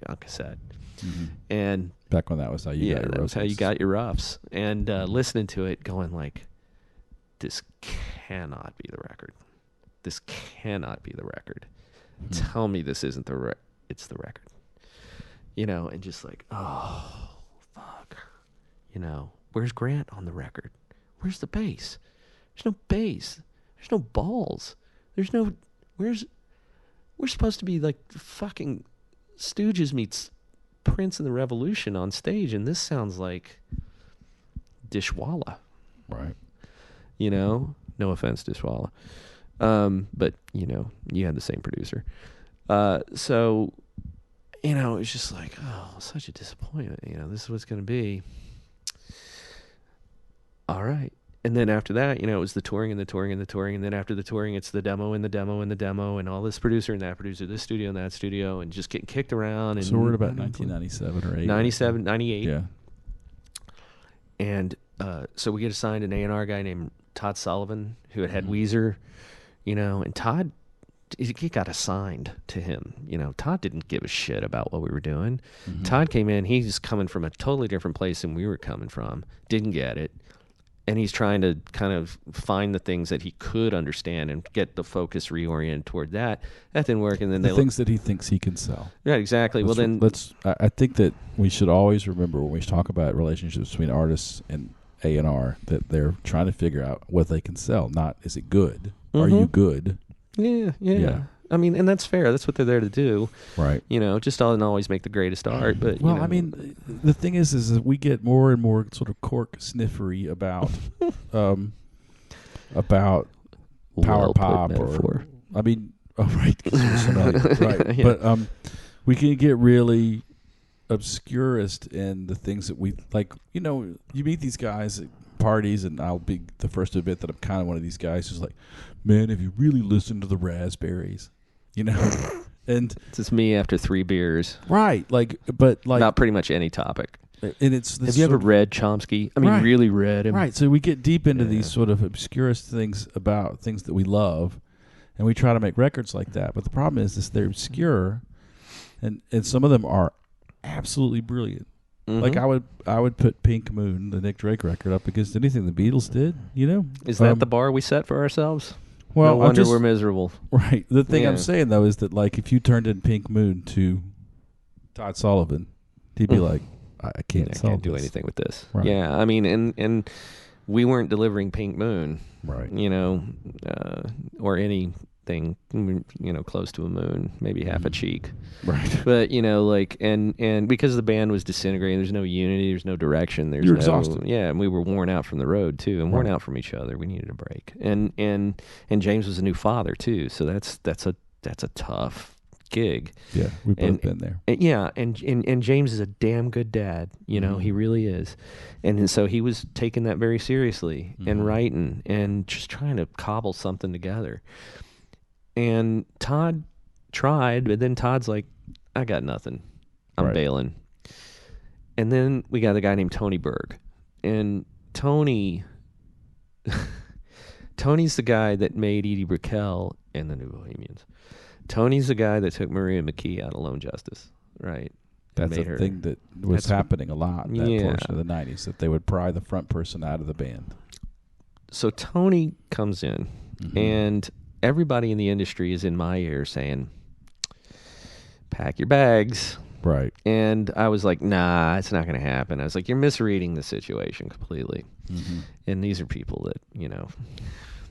on cassette. Mm-hmm. And back when that was how you got your that was how you mixes. got your roughs. And listening to it, going like, this cannot be the record. This cannot be the record. Tell me this isn't it's the record. And just like, oh, fuck. Where's Grant on the record? Where's the bass? There's no bass. There's no balls. We're supposed to be like fucking Stooges meets Prince and the Revolution on stage, and this sounds like Dishwalla. Right. No offense, Dishwalla. But, you had the same producer. So, it was just like, oh, such a disappointment. This is what's going to be. All right. And then after that, it was the touring and the touring and the touring. And then after the touring, it's the demo and the demo and the demo and all this producer and that producer, this studio and that studio, and just getting kicked around. And so we're at about 1997 or 8. 97, 98. Yeah. And so we get assigned an A&R guy named Todd Sullivan, who had Weezer, and Todd, he got assigned to him. Todd didn't give a shit about what we were doing. Mm-hmm. Todd came in, he's coming from a totally different place than we were coming from, didn't get it. And he's trying to kind of find the things that he could understand and get the focus reoriented toward that. That didn't work. And then the things that he thinks he can sell. Yeah, exactly. I think that we should always remember when we talk about relationships between artists and A&R that they're trying to figure out what they can sell. Not, is it good? Mm-hmm. Are you good? Yeah. I mean, and that's fair. That's what they're there to do. Right. Just doesn't always make the greatest art. But I mean, the thing is that we get more and more sort of cork sniffery about power pop or I mean, right. Right. Yeah. But we can get really obscurist in the things that we like. You meet these guys at parties, and I'll be the first to admit that I'm kind of one of these guys who's like, man, if you really listen to the Raspberries, and it's just me after 3 beers, right? But about pretty much any topic. And it's have you ever read Chomsky? I mean, right. Really read him, right? So we get deep into these sort of obscurist things about things that we love, and we try to make records like that. But the problem is they're obscure, and some of them are absolutely brilliant. Mm-hmm. Like I would put Pink Moon, the Nick Drake record, up against anything the Beatles did. Is that the bar we set for ourselves? Well, no wonder we're miserable. Right. The thing I'm saying though is that like if you turned in Pink Moon to Todd Sullivan, he'd be like, I can't do anything with this. Right. Yeah, I mean, and we weren't delivering Pink Moon, right? Or anything, close to a moon, maybe half a cheek, right? But and because the band was disintegrating, there's no unity, there's no direction, You're exhausted. Yeah, and we were worn out from the road too, and worn out from each other. We needed a break, and James was a new father too, so that's a tough gig. Yeah, we've both been there. And James is a damn good dad. He really is. And so he was taking that very seriously and writing and just trying to cobble something together. And Todd tried, but then Todd's like, I got nothing. I'm bailing. And then we got a guy named Tony Berg. And Tony's the guy that made Edie Brickell and the New Bohemians. Tony's the guy that took Maria McKee out of Lone Justice, right? That's a thing that was happening a lot in that portion of the 90s, that they would pry the front person out of the band. So Tony comes in, and everybody in the industry is in my ear saying, pack your bags. Right. And I was like, nah, it's not going to happen. I was like, you're misreading the situation completely. Mm-hmm. And these are people that,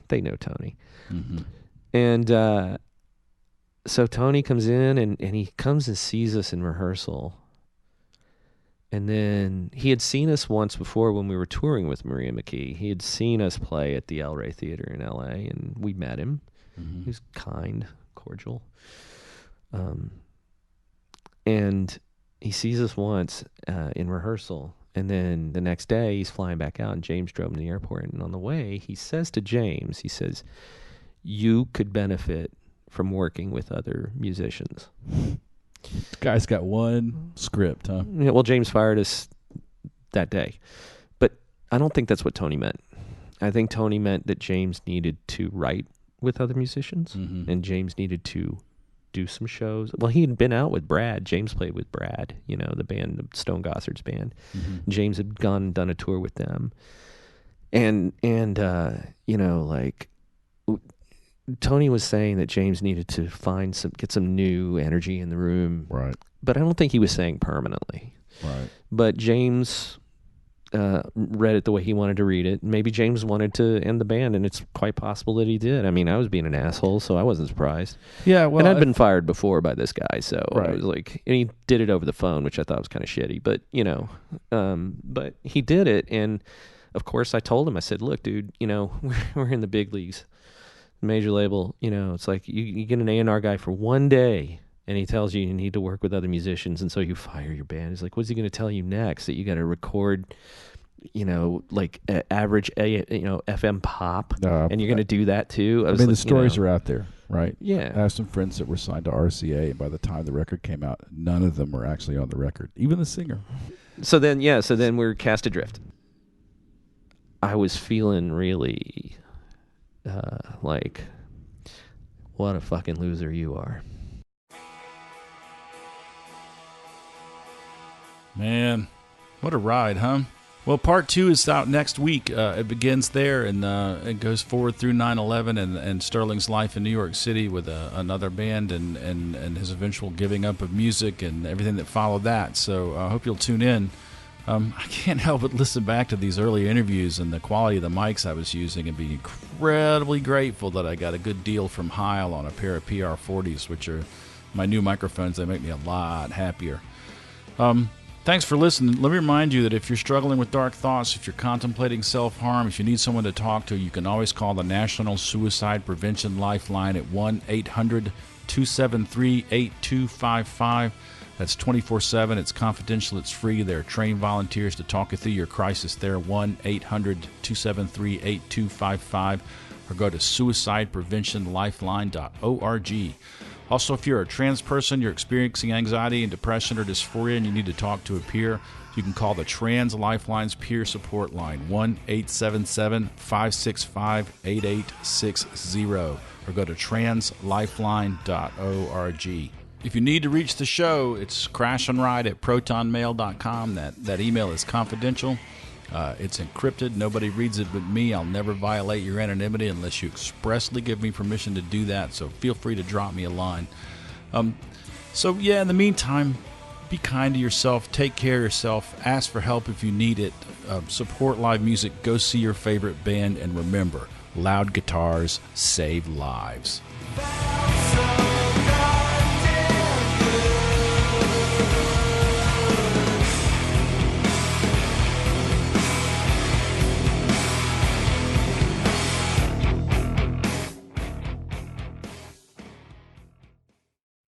they know Tony. Mm-hmm. And so Tony comes in, and he comes and sees us in rehearsal. And then he had seen us once before when we were touring with Maria McKee. He had seen us play at the El Rey Theater in L.A., and we met him. Mm-hmm. He was kind, cordial. And he sees us once in rehearsal. And then the next day, he's flying back out, and James drove him to the airport. And on the way, he says to James, he says, you could benefit from working with other musicians. The guy's got one script, huh? Yeah, well, James fired us that day. But I don't think that's what Tony meant. I think Tony meant that James needed to write with other musicians, and James needed to do some shows. Well, he had been out with Brad. James played with Brad, the band, the Stone Gossard's band. James had gone and done a tour with them. And Tony was saying that James needed to get some new energy in the room. Right. But I don't think he was saying permanently. Right. But James read it the way he wanted to read it. Maybe James wanted to end the band, and it's quite possible that he did. I mean, I was being an asshole, so I wasn't surprised. Yeah, well, and I'd been fired before by this guy, so right. I was like, and he did it over the phone, which I thought was kind of shitty. But but he did it, and of course, I told him. I said, "Look, dude, we're in the big leagues, major label. It's like you get an A&R guy for one day." And he tells you need to work with other musicians, and so you fire your band. He's like, what's he going to tell you next? That you got to record, like average FM pop, and you're going to do that too? The stories are out there, right? Yeah. I have some friends that were signed to RCA, and by the time the record came out, none of them were actually on the record, even the singer. So then we're cast adrift. I was feeling really like, what a fucking loser you are. Man, what a ride, huh? Well, part 2 is out next week. It begins there, and it goes forward through 9/11 and Sterling's life in New York City with another band and his eventual giving up of music and everything that followed that. So I hope you'll tune in. I can't help but listen back to these early interviews and the quality of the mics I was using and be incredibly grateful that I got a good deal from Heil on a pair of PR40s, which are my new microphones. They make me a lot happier. Thanks for listening. Let me remind you that if you're struggling with dark thoughts, if you're contemplating self-harm, if you need someone to talk to, you can always call the National Suicide Prevention Lifeline at 1-800-273-8255. That's 24/7. It's confidential. It's free. There are trained volunteers to talk you through your crisis there. 1-800-273-8255, or go to suicidepreventionlifeline.org. Also, if you're a trans person, you're experiencing anxiety and depression or dysphoria, and you need to talk to a peer, you can call the Trans Lifeline's peer support line, 1-877-565-8860, or go to translifeline.org. If you need to reach the show, it's crashonride@protonmail.com. That email is confidential. It's encrypted. Nobody reads it but me. I'll never violate your anonymity unless you expressly give me permission to do that, so feel free to drop me a line. In the meantime, be kind to yourself. Take care of yourself. Ask for help if you need it. Support live music. Go see your favorite band. And remember, loud guitars save lives.